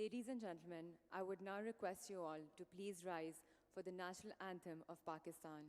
Ladies and gentlemen, I would now request you all to please rise for the national anthem of Pakistan.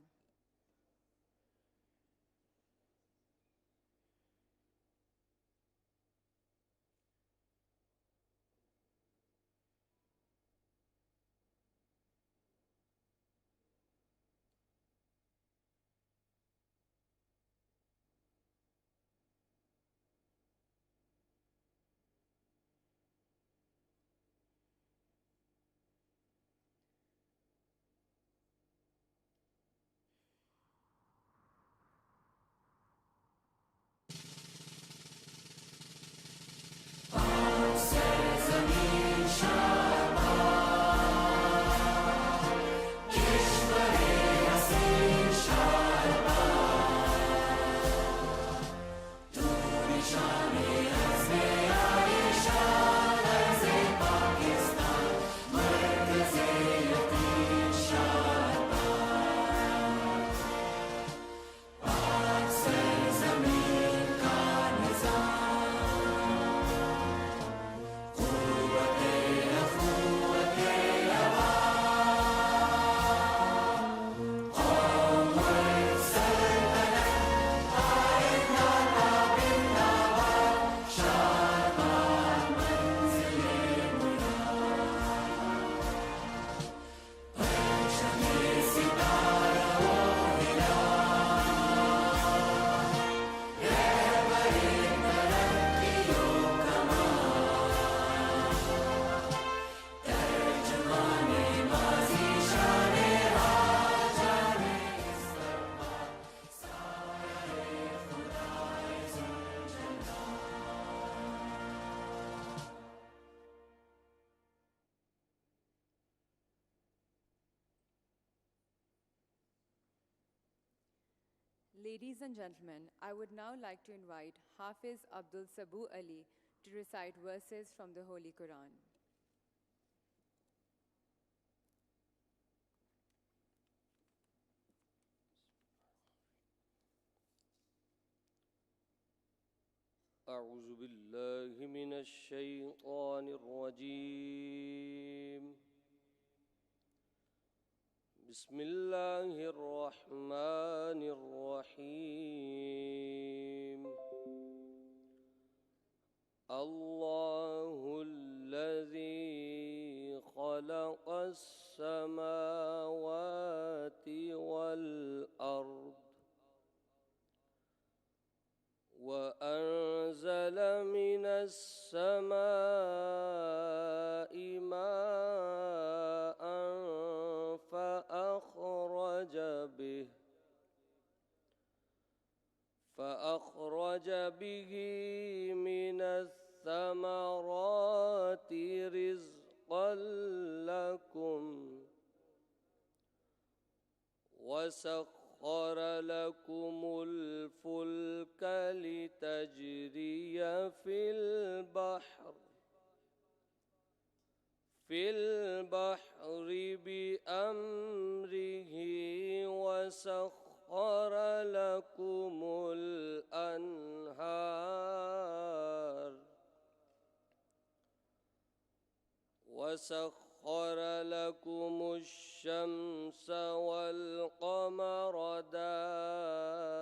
Ladies and gentlemen, I would now like to invite Hafiz Abdul Sabu Ali to recite verses from the Holy Quran. أعوذ بالله من الشيطان الرجيم بسم الله الرحمن الرحيم الله الذي خلق السماوات والأرض وأنزل من السماء ماء فأخرج به من الثمرات رزقا لكم وسخر لكم الفلك لتجري في البحر بأمره وسخر لكم الأنهار وسخر لكم الشمس والقمر دائبين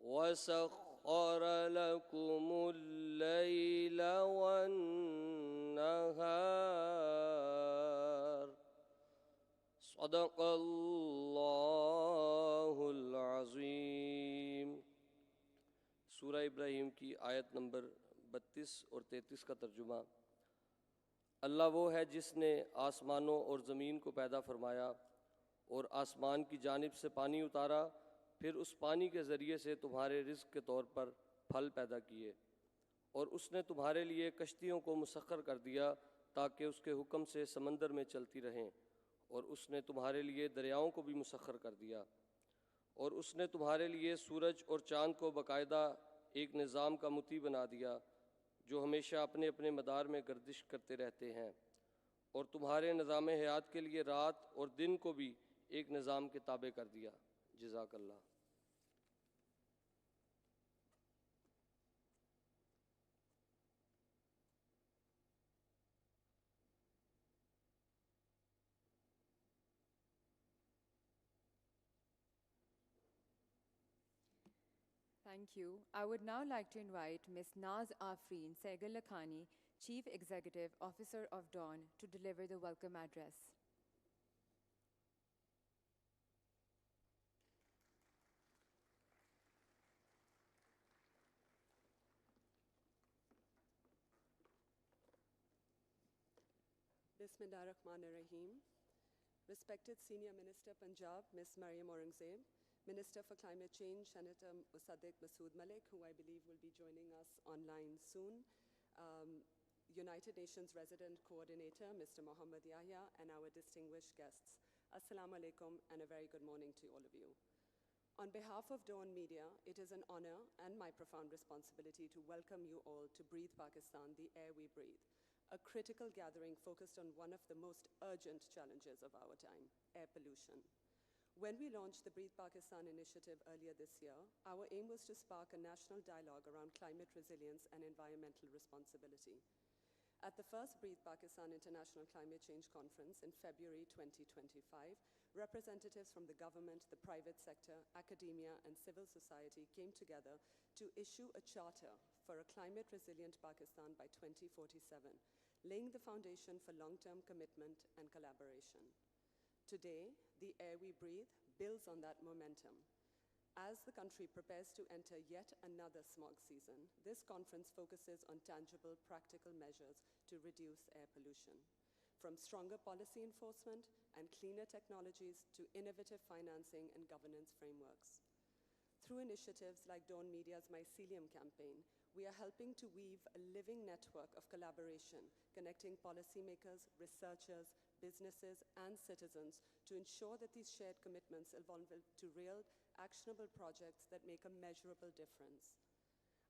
وسخر لكم الليل والنهار صدق اللہ العظیم۔ سورہ ابراہیم کی آیت نمبر 32 اور 33 کا ترجمہ۔ اللہ وہ ہے جس نے آسمانوں اور زمین کو پیدا فرمایا اور آسمان کی جانب سے پانی اتارا، پھر اس پانی کے ذریعے سے تمہارے رزق کے طور پر پھل پیدا کیے، اور اس نے تمہارے لیے کشتیوں کو مسخر کر دیا تاکہ اس کے حکم سے سمندر میں چلتی رہیں، اور اس نے تمہارے لیے دریاؤں کو بھی مسخر کر دیا، اور اس نے تمہارے لیے سورج اور چاند کو باقاعدہ ایک نظام کا مطیع بنا دیا جو ہمیشہ اپنے اپنے مدار میں گردش کرتے رہتے ہیں، اور تمہارے نظام حیات کے لیے رات اور دن کو بھی ایک نظام کے تابع کر دیا۔ جزاک اللہ۔ Thank you. I would now like to invite Ms. NazAfreen, Saigol Lakhani, Chief Executive Officer of Dawn, to deliver the welcome address. Bismillahirrahmanirrahim. Respected Senior Minister Punjab, Ms. Marriyum Aurangzeb, Minister for Climate Change, Senator Musadik Masood Malik, who I believe will be joining us online soon, United Nations Resident Coordinator, Mr. Mohamed Yahya, and our distinguished guests. Assalamu alaikum and a very good morning to all of you. On behalf of Dawn Media, it is an honor and my profound responsibility to welcome you all to Breathe Pakistan, the air we breathe, a critical gathering focused on one of the most urgent challenges of our time, air pollution. When we launched the Breathe Pakistan initiative earlier this year, our aim was to spark a national dialogue around climate resilience and environmental responsibility. At the first Breathe Pakistan International Climate Change Conference in February 2025, representatives from the government, the private sector, academia, and civil society came together to issue a charter for a climate-resilient Pakistan by 2047, laying the foundation for long-term commitment and collaboration. Today, the air we breathe builds on that momentum. As the country prepares to enter yet another smog season, this conference focuses on tangible, practical measures to reduce air pollution. From stronger policy enforcement and cleaner technologies to innovative financing and governance frameworks. Through initiatives like Dawn Media's Mycelium campaign, we are helping to weave a living network of collaboration, connecting policymakers, researchers, businesses, and citizens to ensure that these shared commitments evolve to real, actionable projects that make a measurable difference.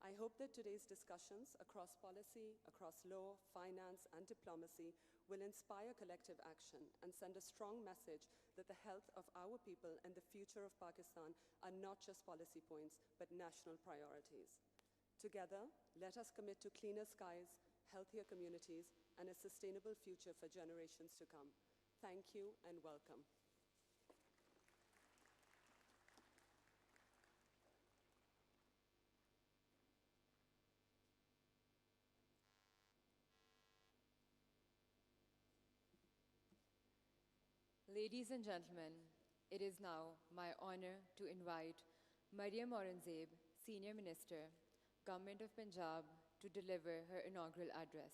I hope that today's discussions across policy, across law, finance, and diplomacy will inspire collective action and send a strong message that the health of our people and the future of Pakistan are not just policy points, but national priorities. Together, let us commit to cleaner skies, healthier communities, and a sustainable future for generations to come. Thank you and welcome. Ladies and gentlemen, it is now my honor to invite Marriyum Aurangzeb, Senior Minister, Government of Punjab, to deliver her inaugural address.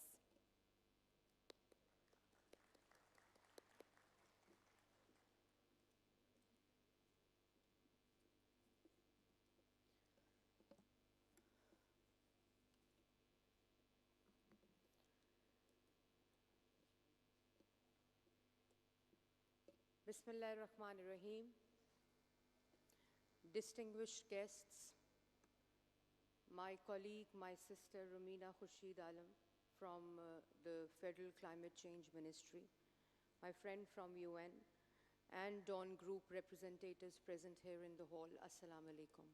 Bismillahirrahmanirrahim. Distinguished guests, my colleague, my sister Rumina Khurshid Alam from the Federal Climate Change Ministry, my friend from UN, and Dawn Group representatives present here in the hall, Assalamu alaikum.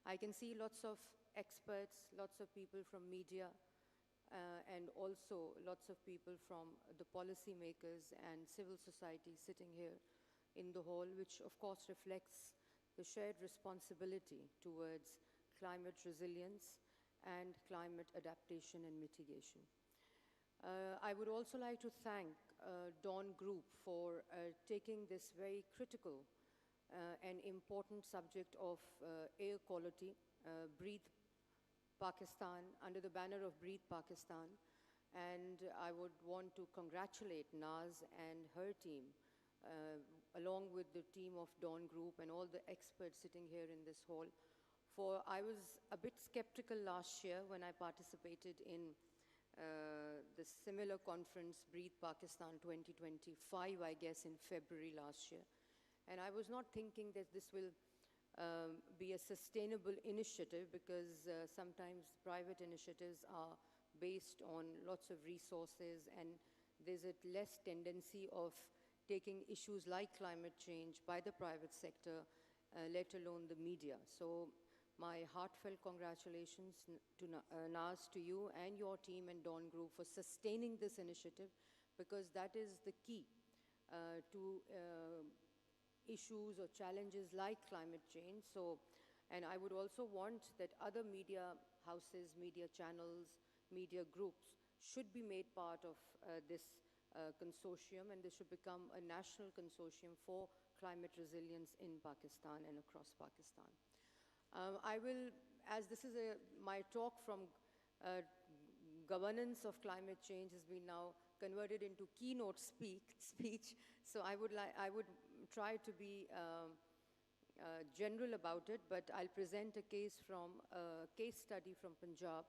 I can see lots of experts, lots of people from media, and also lots of people from the policymakers and civil society sitting here in the hall, which of course reflects the shared responsibility towards climate resilience and climate adaptation and mitigation. I would also like to thank Dawn Group for taking this very critical and important subject of air quality, Breathe Pakistan, under the banner of Breathe Pakistan. And I would want to congratulate Naz and her team, along with the team of Dawn Group and all the experts sitting here in this hall. For I was a bit skeptical last year when I participated in the similar conference, Breathe Pakistan 2025, I guess in February last year. And I was not thinking that this will be a sustainable initiative, because sometimes private initiatives are based on lots of resources and there's a less tendency of taking issues like climate change by the private sector, let alone the media. So my heartfelt congratulations to Naz, to you and your team and Dawn Group for sustaining this initiative, because that is the key to issues or challenges like climate change. So, And I would also want that other media houses, media channels, media groups should be made part of this consortium, and this should become a national consortium for climate resilience in Pakistan and across Pakistan. I will, as this is my talk from governance of climate change has been now converted into keynote speech, so I would try to be general about it, but I'll present a case study from Punjab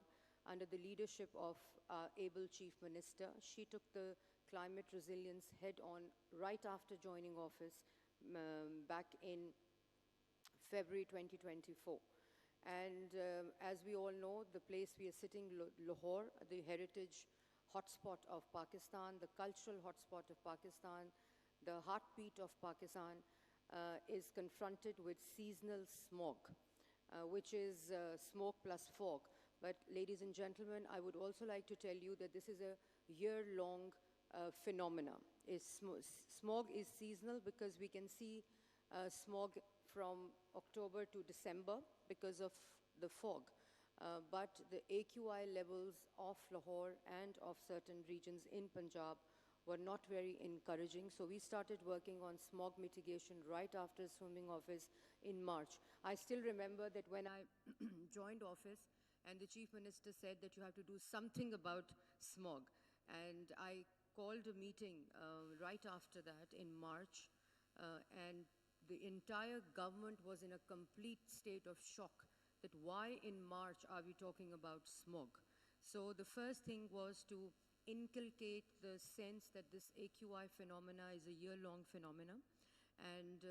under the leadership of our able Chief Minister. She took the climate resilience head on right after joining office back in February 2024. And as we all know, the place we are sitting, Lahore, the heritage hotspot of Pakistan, the cultural hotspot of Pakistan, the heartbeat of Pakistan, is confronted with seasonal smog, which is smoke plus fog. But ladies and gentlemen, I would also like to tell you that this is a year-long phenomena. Smog is seasonal because we can see smog from October to December because of the fog. But the AQI levels of Lahore and of certain regions in Punjab were not very encouraging. So we started working on smog mitigation right after assuming office in March. I still remember that when I joined office and the Chief Minister said that you have to do something about smog. And I called a meeting right after that in March, and the entire government was in a complete state of shock that why in March are we talking about smog? So the first thing was to inculcate the sense that this AQI phenomena is a year-long phenomena. And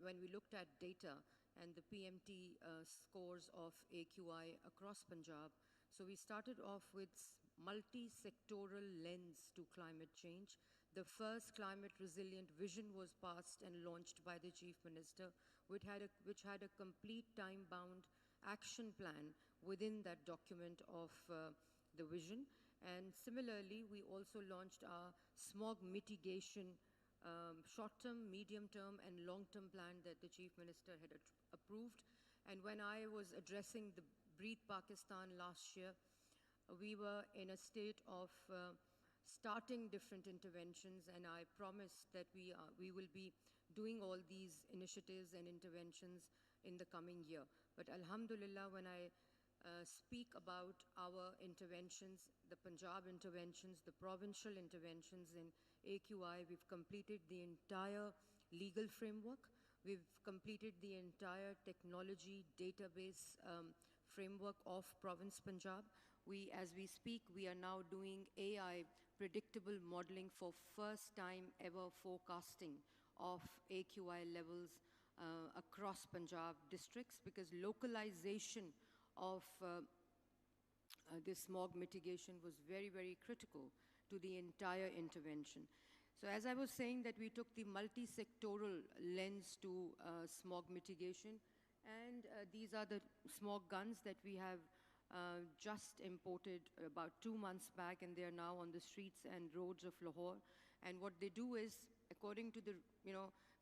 when we looked at data and the PMT scores of AQI across Punjab, so we started off with multi-sectoral lens to climate change. The first climate resilient vision was passed and launched by the Chief Minister, which had a complete time-bound action plan within that document of the vision. And similarly, we also launched our smog mitigation short-term, medium-term, and long-term plan that the Chief Minister had approved. And when I was addressing the Breathe Pakistan last year, we were in a state of starting different interventions, and I promised that we will be doing all these initiatives and interventions in the coming year. But alhamdulillah, when I speak about our interventions, the Punjab interventions, the provincial interventions in AQI, we've completed the entire legal framework. We've completed the entire technology database framework of Province Punjab. As we speak, we are now doing AI predictable modeling for first time ever forecasting of AQI levels across Punjab districts, because localization of this smog mitigation was very, very critical to the entire intervention. So as I was saying, that we took the multi-sectoral lens to smog mitigation, and these are the smog guns that we have just imported about 2 months back, and they are now on the streets and roads of Lahore. And what they do is, according to the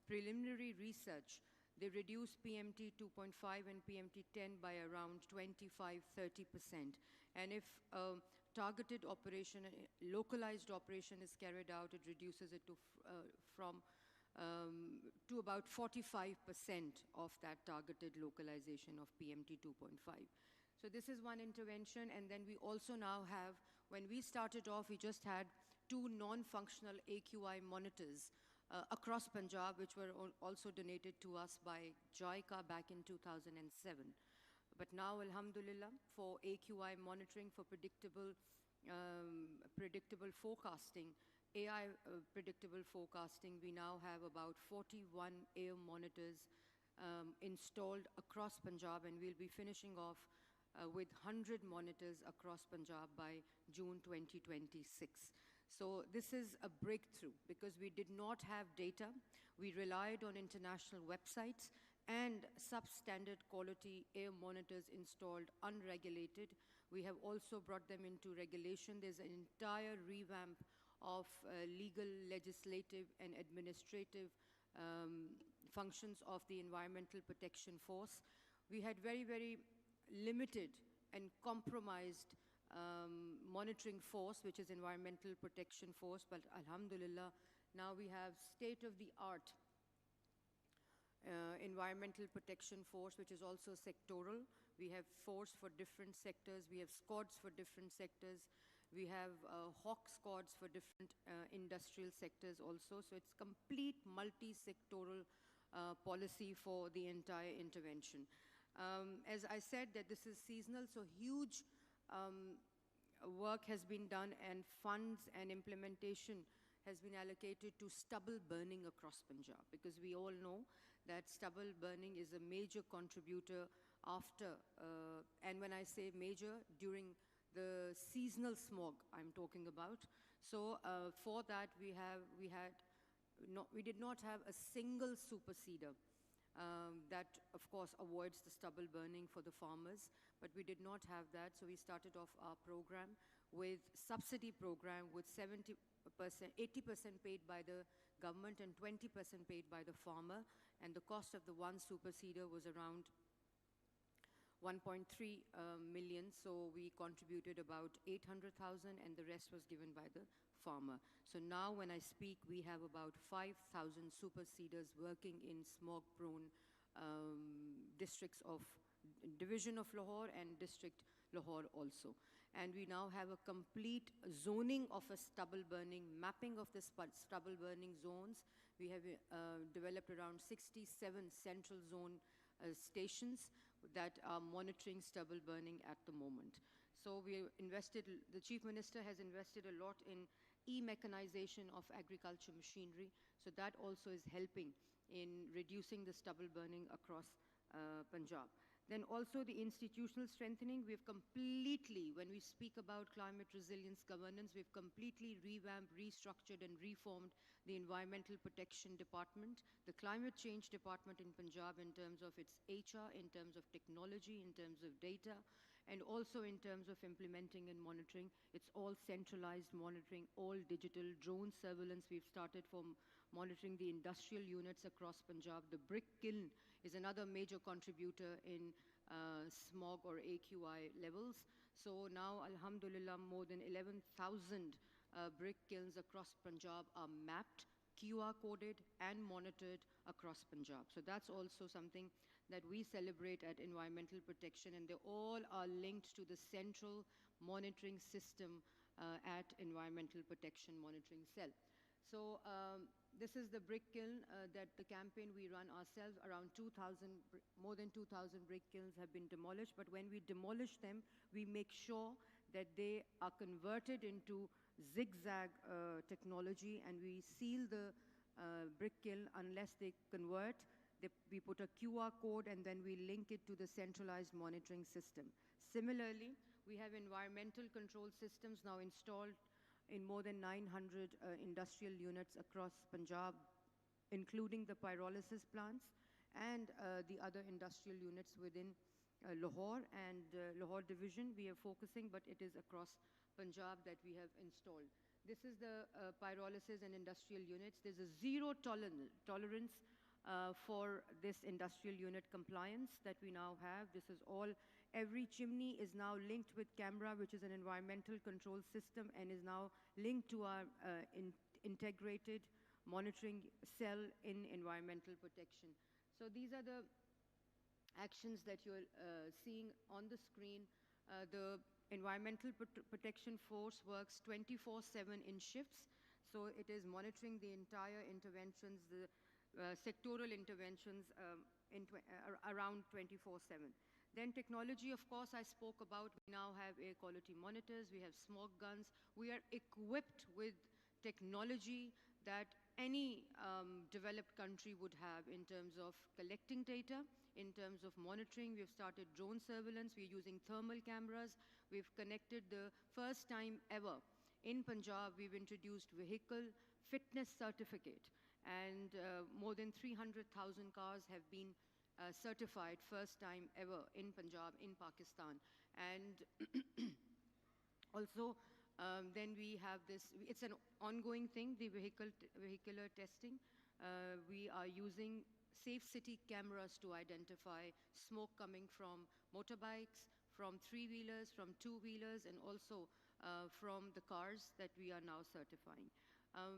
preliminary research, they reduce PMT 2.5 and PMT 10 by around 25–30%. And if targeted operation, localized operation is carried out, it reduces it to about 45% of that targeted localization of PMT 2.5. So this is one intervention. And then we also now have, when we started off, we just had 2 non-functional AQI monitors across Punjab, which were also donated to us by JICA back in 2007. But now, alhamdulillah, for AQI monitoring, for predictable forecasting, AI predictable forecasting, we now have about 41 air monitors installed across Punjab, and we'll be finishing off with 100 monitors across Punjab by June 2026. So this is a breakthrough because we did not have data. We relied on international websites and substandard quality air monitors installed unregulated. We have also brought them into regulation. There's an entire revamp of legal, legislative, and administrative functions of the Environmental Protection Force. we had very, very limited and compromised monitoring force, which is Environmental Protection Force, but alhamdulillah, now we have state-of-the-art Environmental Protection Force, which is also sectoral. We have force for different sectors. We have squads for different sectors. We have hawk squads for different industrial sectors also. So it's complete multi-sectoral policy for the entire intervention. As I said, that this is seasonal, so huge work has been done, and funds and implementation has been allocated to stubble burning across Punjab, because we all know that stubble burning is a major contributor after, and when I say major, during the seasonal smog I'm talking about. So for that we did not have a single superseder that of course avoids the stubble burning for the farmers, but we did not have that. So we started off our program with subsidy program with 70%, 80% paid by the government and 20% paid by the farmer, and the cost of the one superseder was around 1.3 million, so we contributed about 800,000 and the rest was given by the farmer. So now when I speak, we have about 5,000 superseders working in smog-prone districts of division of Lahore and district Lahore also. And we now have a complete zoning of a stubble burning, mapping of the stubble burning zones. We have developed around 67 central zone stations that are monitoring stubble burning at the moment. So we invested, the Chief Minister has invested a lot in e-mechanization of agriculture machinery. So that also is helping in reducing the stubble burning across Punjab. Then also the institutional strengthening, we've completely, when we speak about climate resilience governance, we've completely revamped, restructured and reformed the Environmental Protection Department, the Climate Change Department in Punjab in terms of its HR, in terms of technology, in terms of data, and also in terms of implementing and monitoring. It's all centralized monitoring, all digital. Drone surveillance we've started for monitoring the industrial units across Punjab. The brick kiln is another major contributor in smog or AQI levels. So now, alhamdulillah, more than 11,000 brick kilns across Punjab are mapped, QR coded and monitored across Punjab. So that's also something that we celebrate at Environmental Protection, and they all are linked to the central monitoring system at Environmental Protection Monitoring Cell. So this is the brick kiln that the campaign we run ourselves. Around 2,000, more than 2,000 brick kilns have been demolished, but when we demolish them, we make sure that they are converted into zigzag technology, and we seal the brick kiln unless they convert. We put a QR code and then we link it to the centralized monitoring system. Similarly, we have environmental control systems now installed in more than 900 industrial units across Punjab, including the pyrolysis plants and the other industrial units within Lahore and Lahore division. We are focusing, but it is across Punjab that we have installed. This is the pyrolysis and industrial units. There's a zero tolerance for this industrial unit compliance that we now have. This is all, every chimney is now linked with camera, which is an environmental control system, and is now linked to our integrated monitoring cell in environmental protection. So these are the actions that you're seeing on the screen. The Environmental Protection Force works 24/7 in shifts. So it is monitoring the entire interventions, the sectoral interventions around 24/7. Then technology, of course, I spoke about. We now have air quality monitors, we have smog guns. We are equipped with technology that any developed country would have in terms of collecting data, in terms of monitoring. We've started drone surveillance, we're using thermal cameras. We've connected, the first time ever in Punjab, we've introduced vehicle fitness certificate, and more than 300,000 cars have been certified, first time ever in Punjab, in Pakistan. And also, then we have this, it's an ongoing thing, the vehicular testing. We are using safe city cameras to identify smoke coming from motorbikes, from three-wheelers, from two-wheelers, and also from the cars that we are now certifying.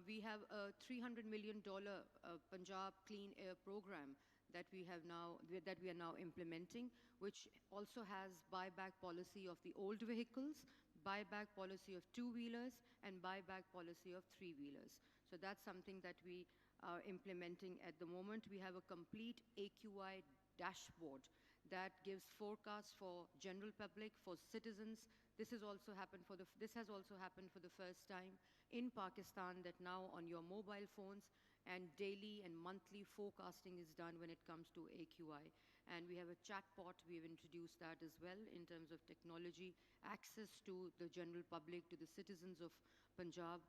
We have a $300 million Punjab Clean Air program that we are now implementing, which also has buyback policy of the old vehicles, buyback policy of two-wheelers, and buyback policy of three-wheelers. So that's something that we are implementing at the moment. We have a complete AQI dashboard that gives forecasts for general public, for citizens. This has also happened for the first time in Pakistan, that now on your mobile phones and daily and monthly forecasting is done when it comes to AQI. And we have a chatbot. We've introduced that as well in terms of technology, access to the general public, to the citizens of Punjab.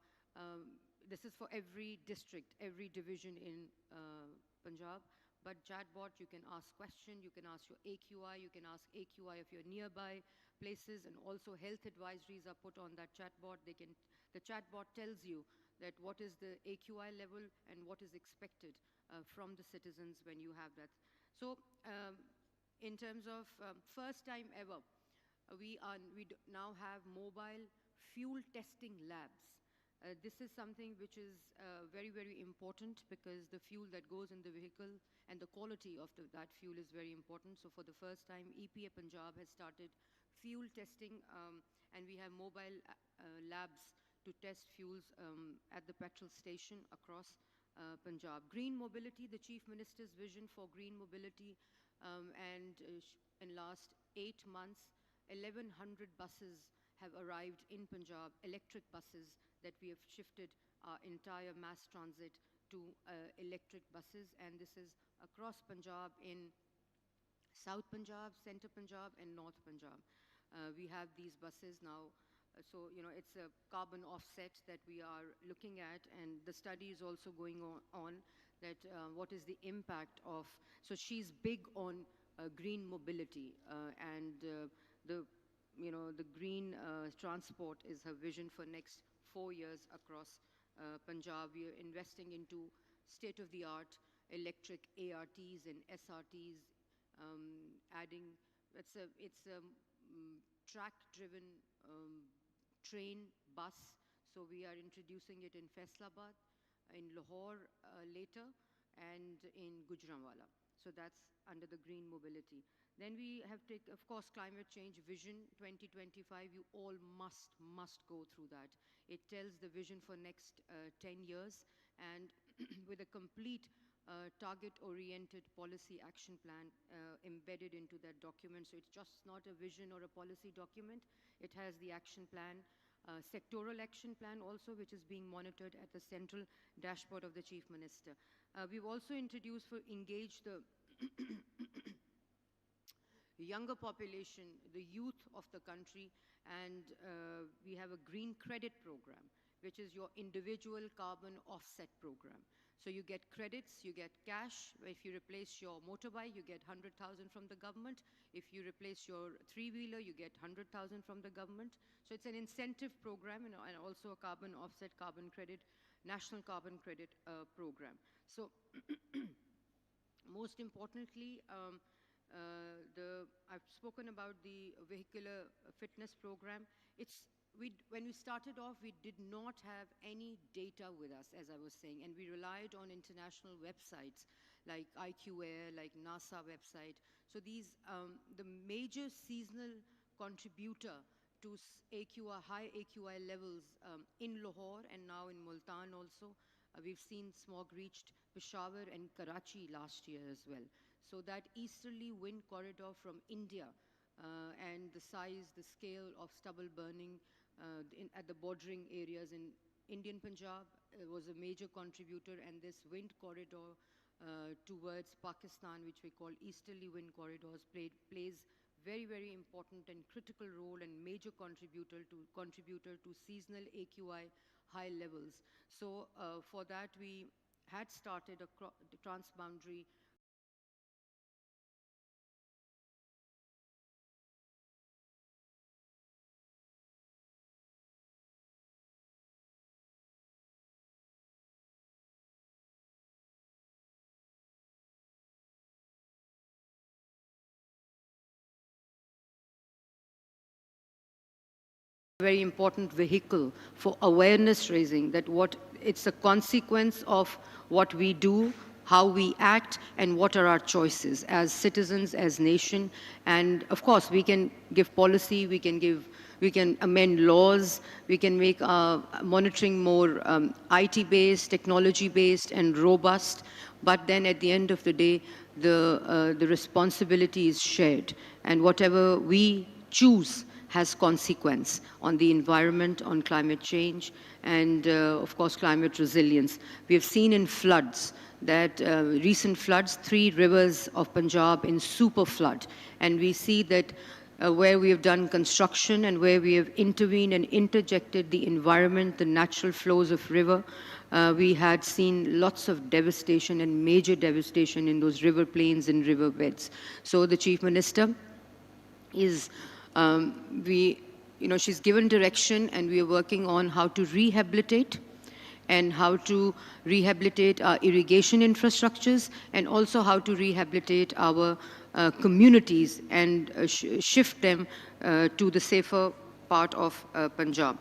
This is for every district, every division in Punjab. But chatbot, you can ask questions, you can ask your AQI, you can ask AQI of your nearby places, and also health advisories are put on that chatbot. The chatbot tells you that what is the AQI level and what is expected from the citizens when you have that. So in terms of first time ever, we now have mobile fuel testing labs. This is something which is very, very important, because the fuel that goes in the vehicle and the quality of that fuel is very important. So for the first time, EPA Punjab has started fuel testing, and we have mobile labs to test fuels at the petrol station across Punjab. Green mobility, the Chief Minister's vision for green mobility, and in last 8 months, 1,100 buses have arrived in Punjab, electric buses, that we have shifted our entire mass transit to electric buses, and this is across Punjab, in South Punjab, Centre Punjab, and North Punjab. We have these buses now. So, it's a carbon offset that we are looking at, and the study is also going on that what is the impact of, so she's big on green mobility, and the green transport is her vision for next 4 years across Punjab. We are investing into state-of-the-art electric ARTs and SRTs, adding, it's a track-driven train bus. So we are introducing it in Faisalabad, in Lahore later, and in Gujranwala. So that's under the green mobility. Then we have of course, climate change vision 2025. You all must go through that. It tells the vision for next 10 years, and with a complete target-oriented policy action plan embedded into that document. So it's just not a vision or a policy document. It has the action plan, sectoral action plan also, which is being monitored at the central dashboard of the Chief Minister. We've also introduced for engage the younger population, the youth of the country, and we have a green credit program, which is your individual carbon offset program. So you get credits, you get cash. If you replace your motorbike, you get 100,000 from the government. If you replace your three-wheeler, you get 100,000 from the government. So it's an incentive program, and also a carbon offset, carbon credit, national carbon credit program. So most importantly, I've spoken about the vehicular fitness program. When we started off, we did not have any data with us, as I was saying, and we relied on international websites like IQ Air, like NASA website. So these, the major seasonal contributor to high AQI levels in Lahore and now in Multan also. We've seen smog reached Peshawar and Karachi last year as well. So that easterly wind corridor from India and the size, the scale of stubble burning at the bordering areas in Indian Punjab was a major contributor, and this wind corridor towards Pakistan, which we call easterly wind corridors, plays very, very important and critical role and major contributor to seasonal AQI high levels. So for that, we had started a transboundary very important vehicle for awareness raising, that it's a consequence of what we do, how we act, and what are our choices as citizens, as nation. And of course, we can give policy, we can amend laws, we can make monitoring more IT-based, technology-based, and robust. But then at the end of the day, the responsibility is shared, and whatever we choose has consequence on the environment, on climate change, and of course climate resilience. We have seen in floods that recent floods, 3 rivers of Punjab in super flood, and we see that where we have done construction and where we have intervened and interjected the environment, the natural flows of river, we had seen lots of devastation and major devastation in those river plains and river beds. So the Chief Minister is, she's given direction, and we are working on how to rehabilitate and how to rehabilitate our irrigation infrastructures, and also how to rehabilitate our communities and shift them to the safer part of Punjab.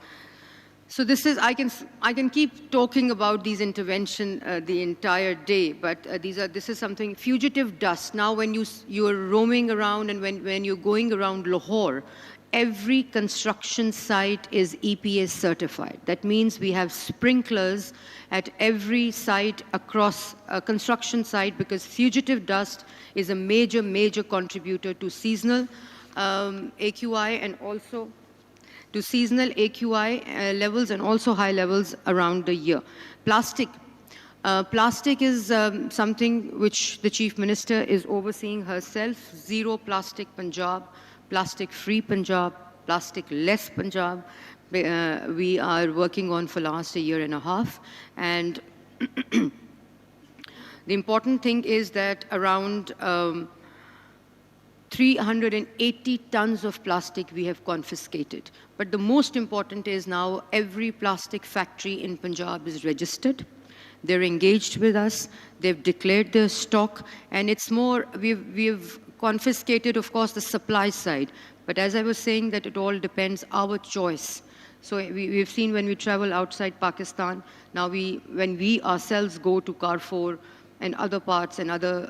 So this is, I can keep talking about these interventions the entire day, but this is something, fugitive dust. Now when you're roaming around, and when you're going around Lahore, every construction site is EPA certified. That means we have sprinklers at every site across a construction site, because fugitive dust is a major, major contributor to seasonal AQI, and also to seasonal AQI levels, and also high levels around the year. Plastic. Plastic is something which the Chief Minister is overseeing herself. Zero plastic Punjab, plastic-free Punjab, plastic-less Punjab. We are working on for last 1.5 years. And the important thing is that around 380 tons of plastic we have confiscated. But the most important is now every plastic factory in Punjab is registered. They're engaged with us. They've declared their stock. And it's more, we've confiscated, of course, the supply side. But as I was saying, that it all depends our choice. So we've seen when we travel outside Pakistan, now when we ourselves go to Carrefour and other parts and other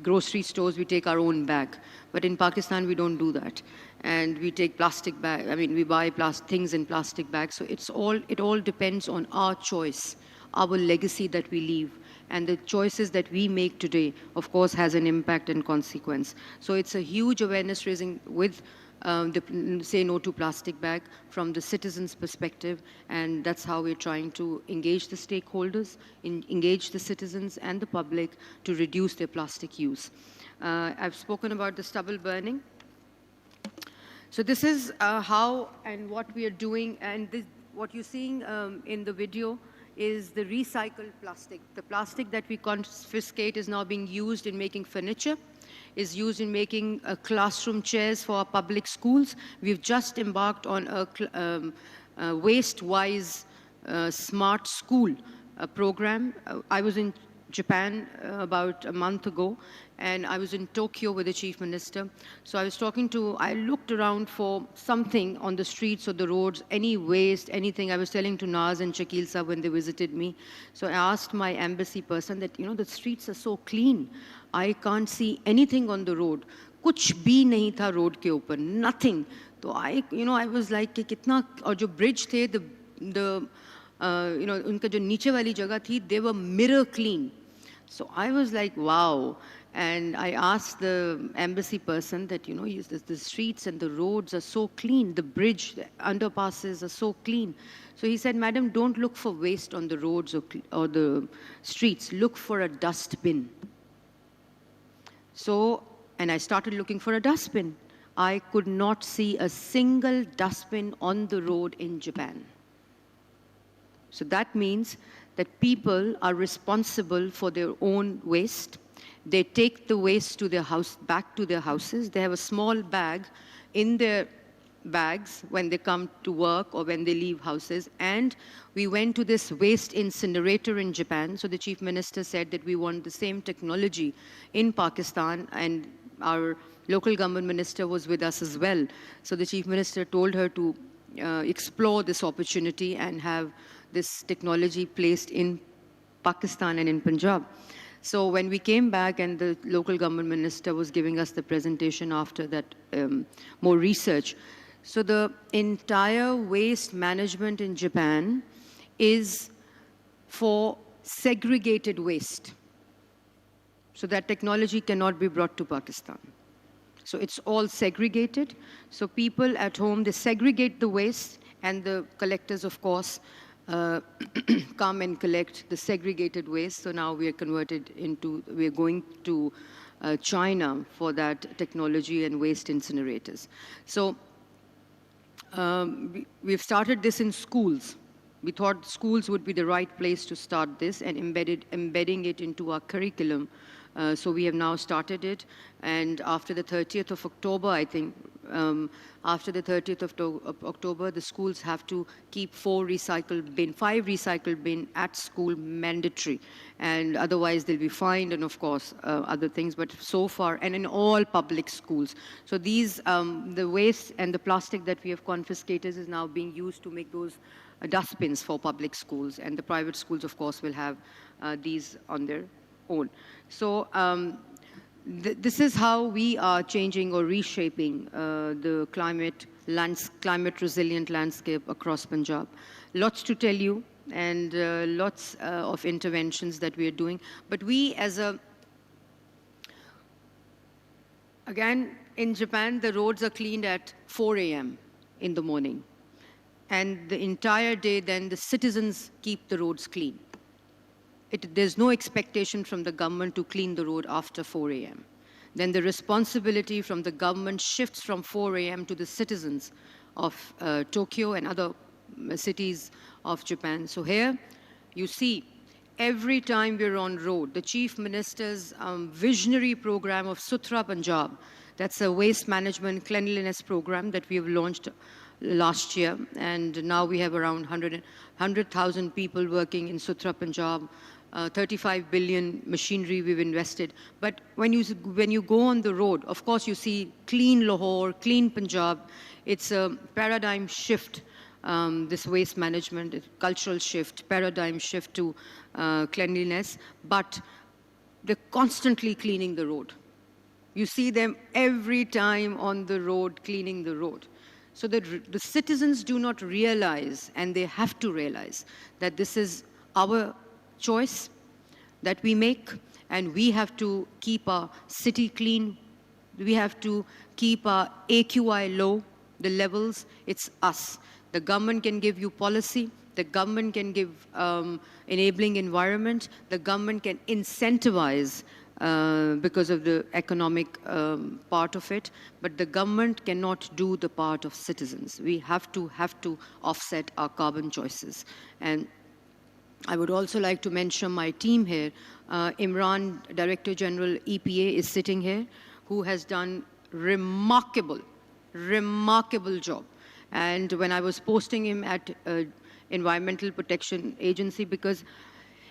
grocery stores, we take our own bag. But in Pakistan, we don't do that. And we take plastic bag. I mean, we buy things in plastic bags. So it all depends on our choice, our legacy that we leave. And the choices that we make today, of course, has an impact and consequence. So it's a huge awareness raising with the Say No to Plastic Bag from the citizens' perspective. And that's how we're trying to engage the stakeholders, engage the citizens and the public to reduce their plastic use. I've spoken about the stubble burning. So this is how and what we are doing. And what you're seeing in the video is the recycled plastic. The plastic that we confiscate is now being used in making furniture, is used in making classroom chairs for our public schools. We've just embarked on a waste-wise smart school program. I was in Japan about a month ago, and I was in Tokyo with the Chief Minister. So I looked around for something on the streets or the roads, any waste, anything. I was telling to Naz and Shakil Sahab when they visited me. So I asked my embassy person that, the streets are so clean. I can't see anything on the road. Kuch bhi nahi tha road ke upar, nothing. So I was like, kitna, aur jo bridge the, unka jo niche wali jagah thi, they were mirror clean. So I was like, wow. And I asked the embassy person that, the streets and the roads are so clean, the bridge, the underpasses are so clean. So he said, Madam, don't look for waste on the roads or the streets, look for a dustbin. So, and I started looking for a dustbin. I could not see a single dustbin on the road in Japan. So that means that people are responsible for their own waste. They take the waste to their house, back to their houses. They have a small bag in their bags when they come to work or when they leave houses. And we went to this waste incinerator in Japan. So the Chief Minister said that we want the same technology in Pakistan, and our local government minister was with us as well. So the Chief Minister told her to explore this opportunity and have this technology placed in Pakistan and in Punjab. So when we came back and the local government minister was giving us the presentation after that, more research. So the entire waste management in Japan is for segregated waste. So that technology cannot be brought to Pakistan. So it's all segregated. So people at home, they segregate the waste, and the collectors, of course, come and collect the segregated waste. So now we are going to China for that technology and waste incinerators. So we've started this in schools. We thought schools would be the right place to start this and embedding it into our curriculum. So we have now started it, and after the 30th of October, I think, after the 30th of October, the schools have to keep 5 recycle bin at school mandatory, and otherwise they'll be fined, and of course other things, but so far, and in all public schools. So these, the waste and the plastic that we have confiscated is now being used to make those dustbins for public schools, and the private schools, of course, will have these on their own. So this is how we are changing or reshaping the climate resilient landscape across Punjab. Lots to tell you, and lots of interventions that we are doing. But we again, in Japan, the roads are cleaned at 4 a.m. in the morning. And the entire day, then the citizens keep the roads clean. There's no expectation from the government to clean the road after 4 a.m. Then the responsibility from the government shifts from 4 a.m. to the citizens of Tokyo and other cities of Japan. So here you see, every time we're on road, the Chief Minister's visionary program of Suthra Punjab, that's a waste management cleanliness program that we have launched last year, and now we have around 100,000 people working in Suthra Punjab. 35 billion machinery we've invested. But when you go on the road, of course you see clean Lahore, clean Punjab. It's a paradigm shift, this waste management, cultural shift, paradigm shift to cleanliness, but they're constantly cleaning the road. You see them every time on the road, cleaning the road. So that the citizens do not realize, and they have to realize, that this is our choice that we make, and we have to keep our city clean. We have to keep our AQI low, the levels. It's us. The government can give you policy. The government can give enabling environment. The government can incentivize because of the economic part of it, but the government cannot do the part of citizens. We have to offset our carbon choices. And I would also like to mention my team here. Imran, Director General EPA, is sitting here, who has done remarkable job. And when I was posting him at Environmental Protection Agency, because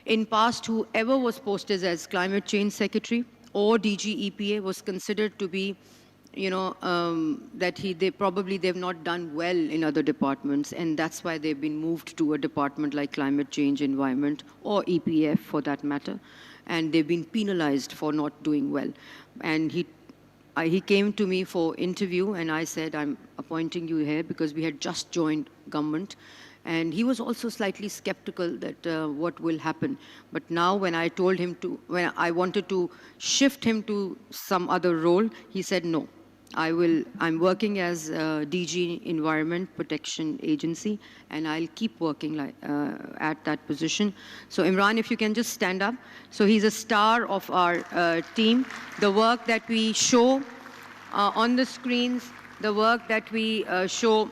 in past, whoever was posted as Climate Change Secretary or DG EPA was considered to be, that they've not done well in other departments, and that's why they've been moved to a department like Climate Change, Environment, or EPF for that matter, and they've been penalized for not doing well. And he came to me for interview, and I said, I'm appointing you here because we had just joined government. And he was also slightly skeptical that what will happen. But now when I told him when I wanted to shift him to some other role, he said, no, I'm working as DG Environment Protection Agency, and I'll keep working at that position. So Imran, if you can just stand up. So he's a star of our team. The work that we show on the screens, the work that we show,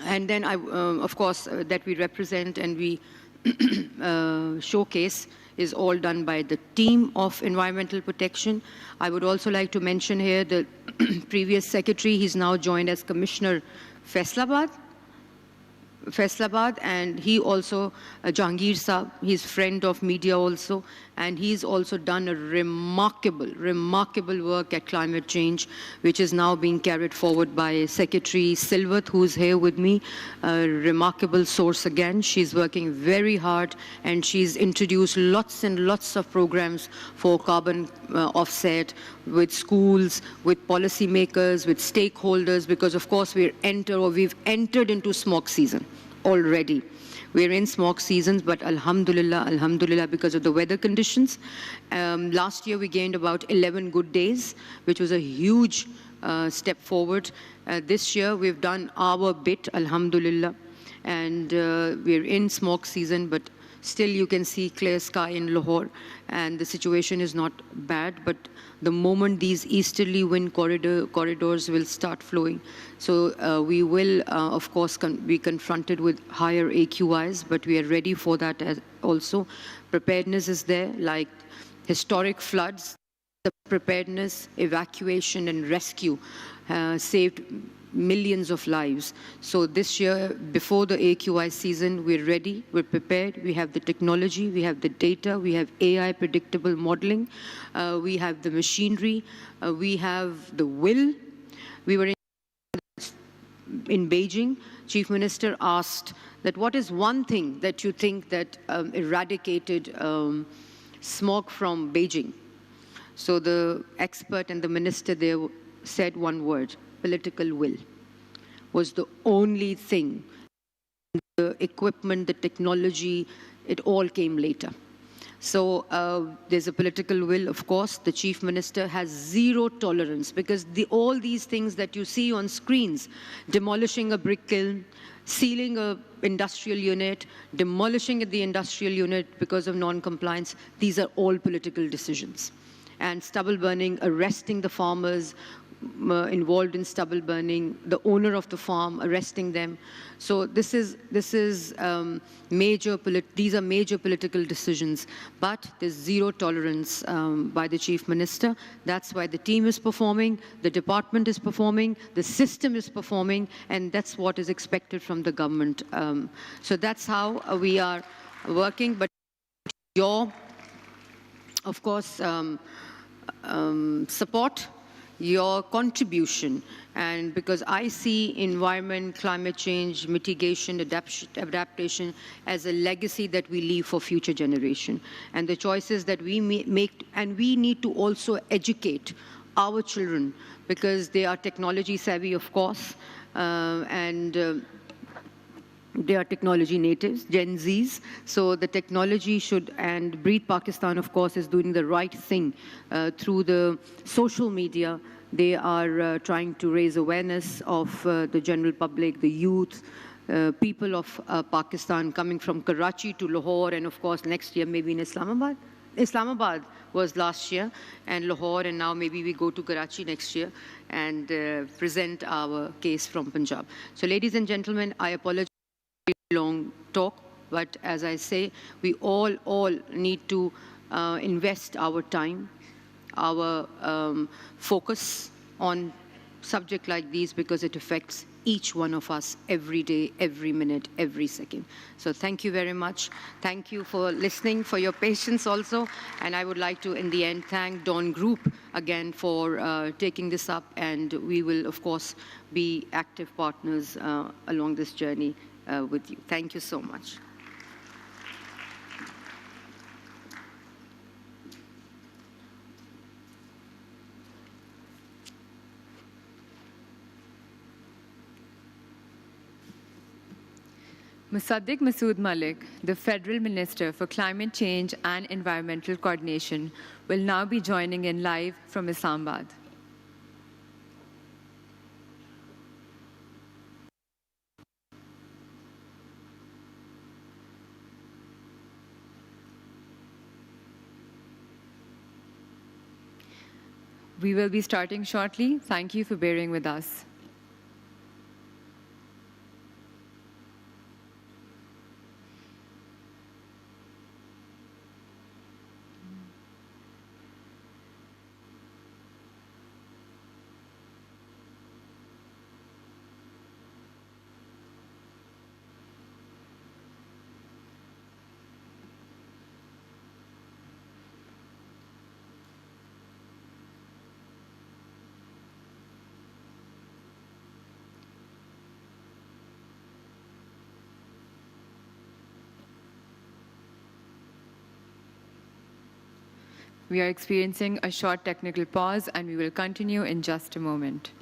and then, of course, that we represent and we showcase is all done by the team of environmental protection. I would also like to mention here the previous secretary. He's now joined as Commissioner Faisalabad, and he also, Jahangir Saab, he's friend of media also, And he's also done a remarkable work at climate change, which is now being carried forward by Secretary Silvat, who's here with me, a remarkable source again. She's working very hard, and she's introduced lots and lots of programs for carbon offset with schools, with policymakers, with stakeholders, because of course we've entered into smog season already. We're in smog seasons, but alhamdulillah, because of the weather conditions. Last year we gained about 11 good days, which was a huge step forward. This year we've done our bit, alhamdulillah, and we're in smog season, but still you can see clear sky in Lahore, and the situation is not bad. But the moment these easterly wind corridors will start flowing, so we will, of course, be confronted with higher AQIs, but we are ready for that also. Preparedness is there, like historic floods. The preparedness, evacuation, and rescue saved millions of lives. So this year, before the AQI season, we're ready, we're prepared, we have the technology, we have the data, we have AI predictable modeling, we have the machinery, we have the will. We were in Beijing. Chief Minister asked that what is one thing that you think that eradicated smog from Beijing? So the expert and the minister there said one word: political will. Was the only thing. The equipment, the technology, it all came later. So there's a political will, of course. The Chief Minister has zero tolerance, because all these things that you see on screens, demolishing a brick kiln, sealing an industrial unit, demolishing the industrial unit because of non-compliance, these are all political decisions. And stubble burning, arresting the farmers involved in stubble burning, the owner of the farm, arresting them. So these are major political decisions, but there's zero tolerance by the Chief Minister. That's why the team is performing, the department is performing, the system is performing, and that's what is expected from the government. So that's how we are working. But your, of course, support, your contribution, and because I see environment, climate change, mitigation, adaptation as a legacy that we leave for future generation. And the choices that we make, and we need to also educate our children, because they are technology savvy, of course, and they are technology natives, Gen Zs. So the technology should, and Breathe Pakistan, of course, is doing the right thing through the social media. They are trying to raise awareness of the general public, the youth, people of Pakistan, coming from Karachi to Lahore, and of course next year maybe in Islamabad. Islamabad was last year, and Lahore, and now maybe we go to Karachi next year and present our case from Punjab. So ladies and gentlemen, I apologize for a long talk, but as I say, we all need to invest our time, our focus on subject like these, because it affects each one of us every day, every minute, every second. So thank you very much. Thank you for listening, for your patience also. And I would like to, in the end, thank Dawn Group again for taking this up. And we will, of course, be active partners along this journey with you. Thank you so much. Musadik Masood Malik, the Federal Minister for Climate Change and Environmental Coordination, will now be joining in live from Islamabad. We will be starting shortly. Thank you for bearing with us. We are experiencing a short technical pause and we will continue in just a moment.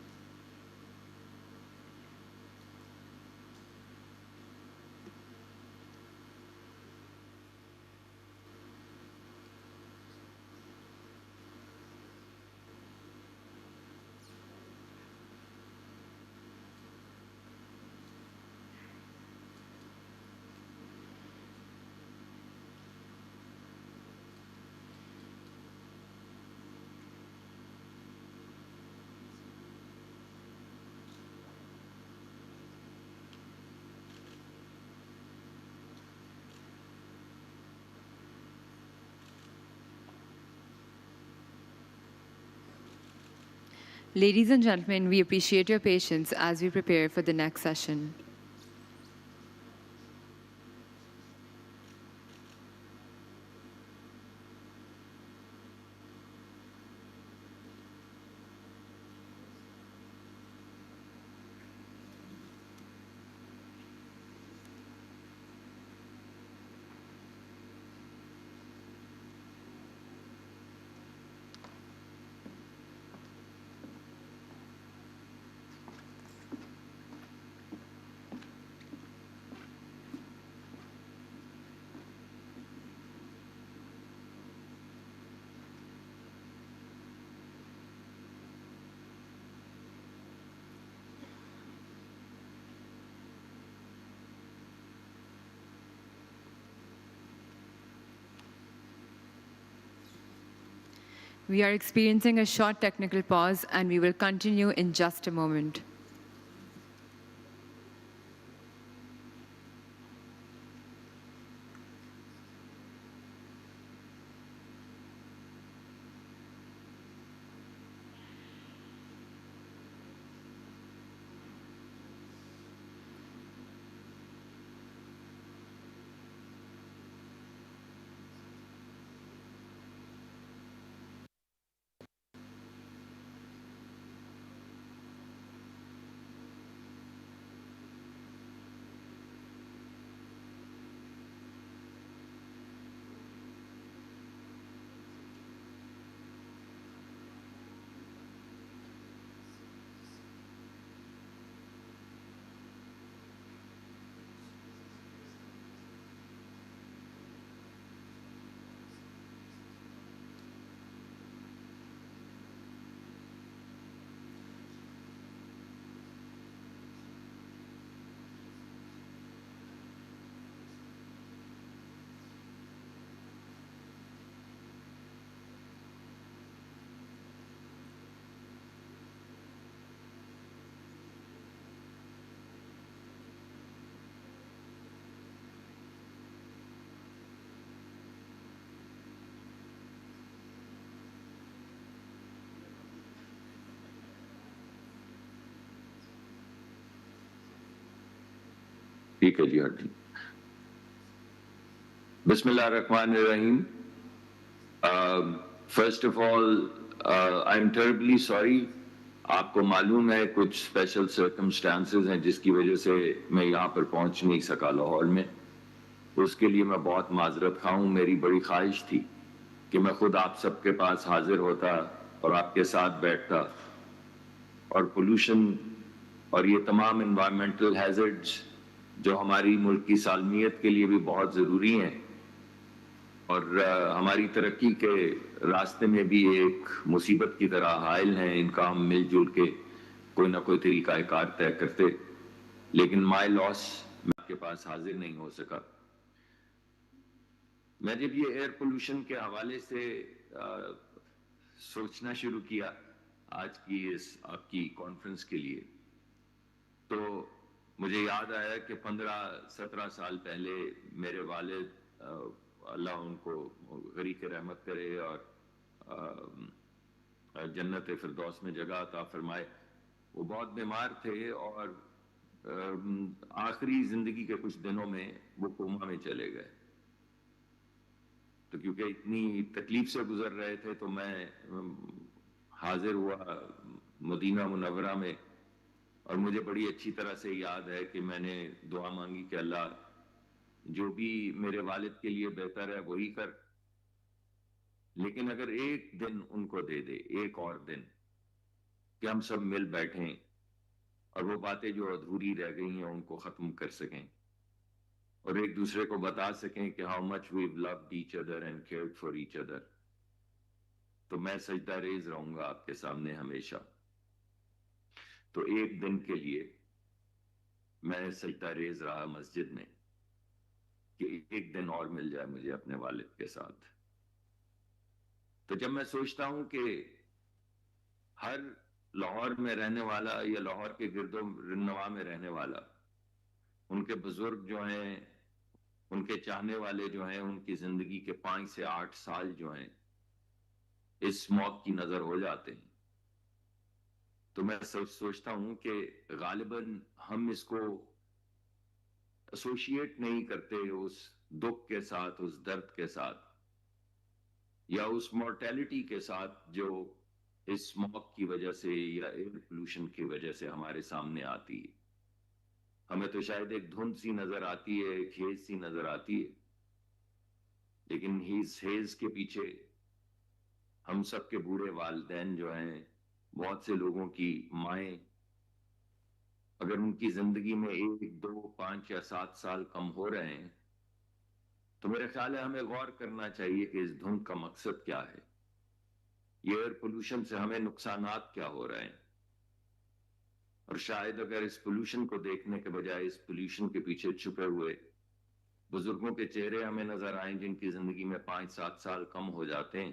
Ladies and gentlemen, we appreciate your patience as we prepare for the next session. We are experiencing a short technical pause and we will continue in just a moment. ठीक है जी, हाँ जी। Bismillahirrahmanirrahim. First of all, I'm terribly sorry. आपको मालूम है कुछ special circumstances हैं जिसकी वजह से मैं यहाँ पर पहुँच नहीं सका लाहौर में। उसके लिए मैं बहुत माजरत खा हूँ। मेरी बड़ी ख्वाहिश थी कि मैं खुद आप सबके पास हाजिर होता और आपके साथ बैठता और पोल्यूशन और ये तमाम एनवायरमेंटल हैजर्ड्स जो हमारी मुल्क की सालमियत के लिए भी बहुत ज़रूरी हैं और हमारी तरक्की के रास्ते में भी एक मुसीबत की तरह हायल हैं, इनका हम मिलजुल के कोई ना कोई तरीक़ाकार तय करते, लेकिन माय लॉस मैं आपके पास हाजिर नहीं हो सका। मैं जब ये एयर पोल्यूशन के हवाले से सोचना शुरू किया आज की इस आपकी कॉन्फ्रेंस के लिए, तो मुझे याद आया कि 15-17 साल पहले मेरे वालिद अल्लाह उनको गरीक रहमत करे और जन्नत फिरदौस में जगह अता फरमाए, वो बहुत बीमार थे और आखिरी जिंदगी के कुछ दिनों में वो कोमा में चले गए। तो क्योंकि इतनी तकलीफ से गुजर रहे थे तो मैं हाजिर हुआ मदीना मुनव्वरा में और मुझे बड़ी अच्छी तरह से याद है कि मैंने दुआ मांगी कि अल्लाह जो भी मेरे वालिद के लिए बेहतर है वही कर, لیکن اگر ایک دن ان کو دے دے، ایک اور دن، کہ ہم سب مل بیٹھیں اور وہ باتیں جو ادھوری رہ گئی ہیں ان کو ختم کر سکیں اور ایک دوسرے کو بتا سکیں کہ how much we've loved each other and cared for each other، تو میں سجدہ ریز رہوں گا آپ کے سامنے ہمیشہ. تو ایک دن کے لیے میں سجدہ ریز رہا مسجد میں کہ ایک دن اور مل جائے مجھے اپنے والد کے ساتھ. تو جب میں سوچتا ہوں کہ ہر لاہور میں رہنے والا یا لاہور کے گرد و نواح میں رہنے والا، ان کے بزرگ جو ہیں، ان کے چاہنے والے جو ہیں، ان کی زندگی کے 5 سے 8 سال جو ہیں اس موت کی نظر ہو جاتے ہیں، تو میں سوچتا ہوں کہ غالباً ہم اس کو ایسوشیٹ نہیں کرتے اس دکھ کے ساتھ، اس درد کے ساتھ، یا اس مورٹیلٹی کے ساتھ جو اس موت کی وجہ سے یا ایئر پولوشن کی وجہ سے ہمارے سامنے آتی ہے. ہمیں تو شاید ایک دھند سی نظر آتی ہے، ایک ہیز سی نظر آتی ہے، لیکن ہیز کے پیچھے ہم سب کے بوڑھے والدین جو ہیں، بہت سے لوگوں کی مائیں، اگر ان کی زندگی میں 1، 2، 5 یا 7 سال کم ہو رہے ہیں تو میرے خیال ہے ہمیں غور کرنا چاہیے کہ اس دھند کا مقصد کیا ہے، یہ ایئر پولوشن سے ہمیں نقصانات کیا ہو رہے ہیں. اور شاید اگر اس پولوشن کو دیکھنے کے بجائے اس پولوشن کے پیچھے چھپے ہوئے بزرگوں کے چہرے ہمیں نظر آئیں جن کی زندگی میں 5، 7 سال کم ہو جاتے ہیں،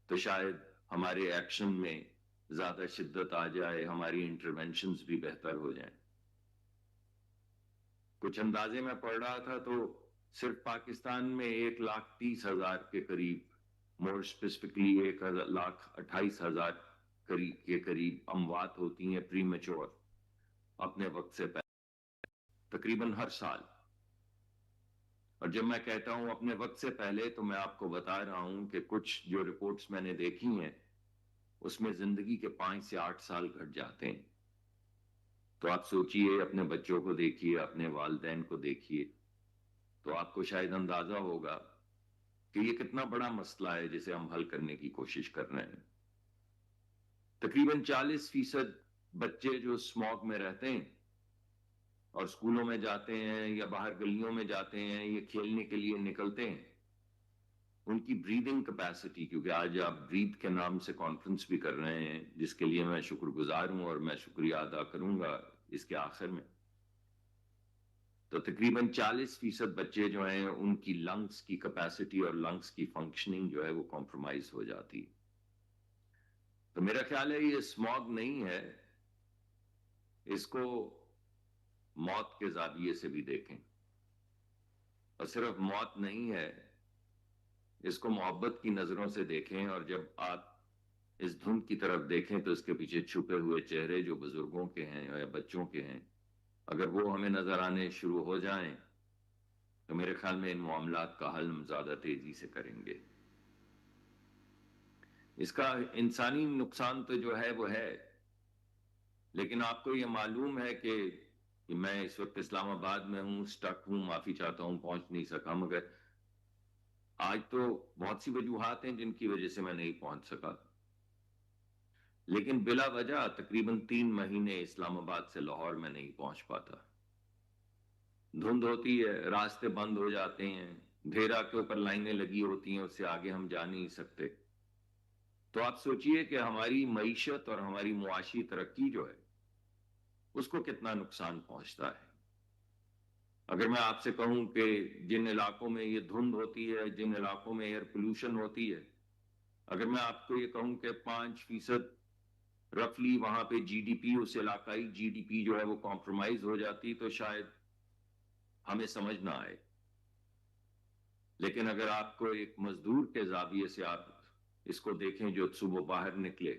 تو شاید ہمارے ایکشن میں زیادہ شدت آ جائے، ہماری انٹرونشنز بھی بہتر ہو جائیں. کچھ اندازے میں پڑھ رہا تھا تو صرف پاکستان میں 1,30,000 کے قریب، مور اسپیسیفکلی 1,28,000 کے قریب اموات ہوتی ہیں پری میچور اپنے وقت سے پہلے، تقریباً ہر سال. اور جب میں کہتا ہوں اپنے وقت سے پہلے تو میں آپ کو بتا رہا ہوں کہ کچھ جو رپورٹس میں نے دیکھی ہیں اس میں زندگی کے 5 سے 8 سال گھٹ جاتے ہیں. تو آپ سوچئے، اپنے بچوں کو دیکھیے، اپنے والدین کو دیکھیے، تو آپ کو شاید اندازہ ہوگا کہ یہ کتنا بڑا مسئلہ ہے جسے ہم حل کرنے کی کوشش کر رہے ہیں. تقریباً 40% بچے جو اسموگ میں رہتے ہیں اور اسکولوں میں جاتے ہیں یا باہر گلیوں میں جاتے ہیں، یہ کھیلنے کے لیے نکلتے ہیں، ان کی بریدنگ کیپیسٹی، کیونکہ آج آپ برید کے نام سے کانفرنس بھی کر رہے ہیں جس کے لیے میں شکر گزار ہوں اور میں شکریہ ادا کروں گا اس کے آخر میں، تو تقریباً 40% بچے جو ہیں ان کی لنگس کی کیپیسٹی اور لنگس کی فنکشننگ جو ہے وہ کمپرومائز ہو جاتی. تو میرا خیال ہے یہ اسموگ نہیں ہے، اس کو موت کے زاویے سے بھی دیکھیں، اور صرف موت نہیں ہے، اس کو محبت کی نظروں سے دیکھیں. اور جب آپ اس دھند کی طرف دیکھیں تو اس کے پیچھے چھپے ہوئے چہرے جو بزرگوں کے ہیں یا بچوں کے ہیں، اگر وہ ہمیں نظر آنے شروع ہو جائیں تو میرے خیال میں ان معاملات کا حل ہم زیادہ تیزی سے کریں گے. اس کا انسانی نقصان تو جو ہے وہ ہے، لیکن آپ کو یہ معلوم ہے کہ میں اس وقت اسلام آباد میں ہوں، سٹک ہوں، معافی چاہتا ہوں، پہنچ نہیں سکا، مگر آج تو بہت سی وجوہات ہیں جن کی وجہ سے میں نہیں پہنچ سکا، لیکن بلا وجہ تقریباً 3 مہینے اسلام آباد سے لاہور میں نہیں پہنچ پاتا. دھند ہوتی ہے، راستے بند ہو جاتے ہیں، ڈھیرا کے اوپر لائنیں لگی ہوتی ہیں، اس سے آگے ہم جا نہیں سکتے. تو آپ سوچئے کہ ہماری معیشت اور ہماری معاشی ترقی جو ہے اس کو کتنا نقصان پہنچتا ہے. اگر میں آپ سے کہوں کہ جن علاقوں میں یہ دھند ہوتی ہے، جن علاقوں میں ایئر پولوشن ہوتی ہے، اگر میں آپ کو یہ کہوں کہ 5% رفلی وہاں پہ جی ڈی پی، اس علاقائی جی ڈی پی جو ہے وہ کمپرومائز ہو جاتی، تو شاید ہمیں سمجھ نہ آئے. لیکن اگر آپ کو ایک مزدور کے زاویے سے آپ اس کو دیکھیں جو صبح باہر نکلے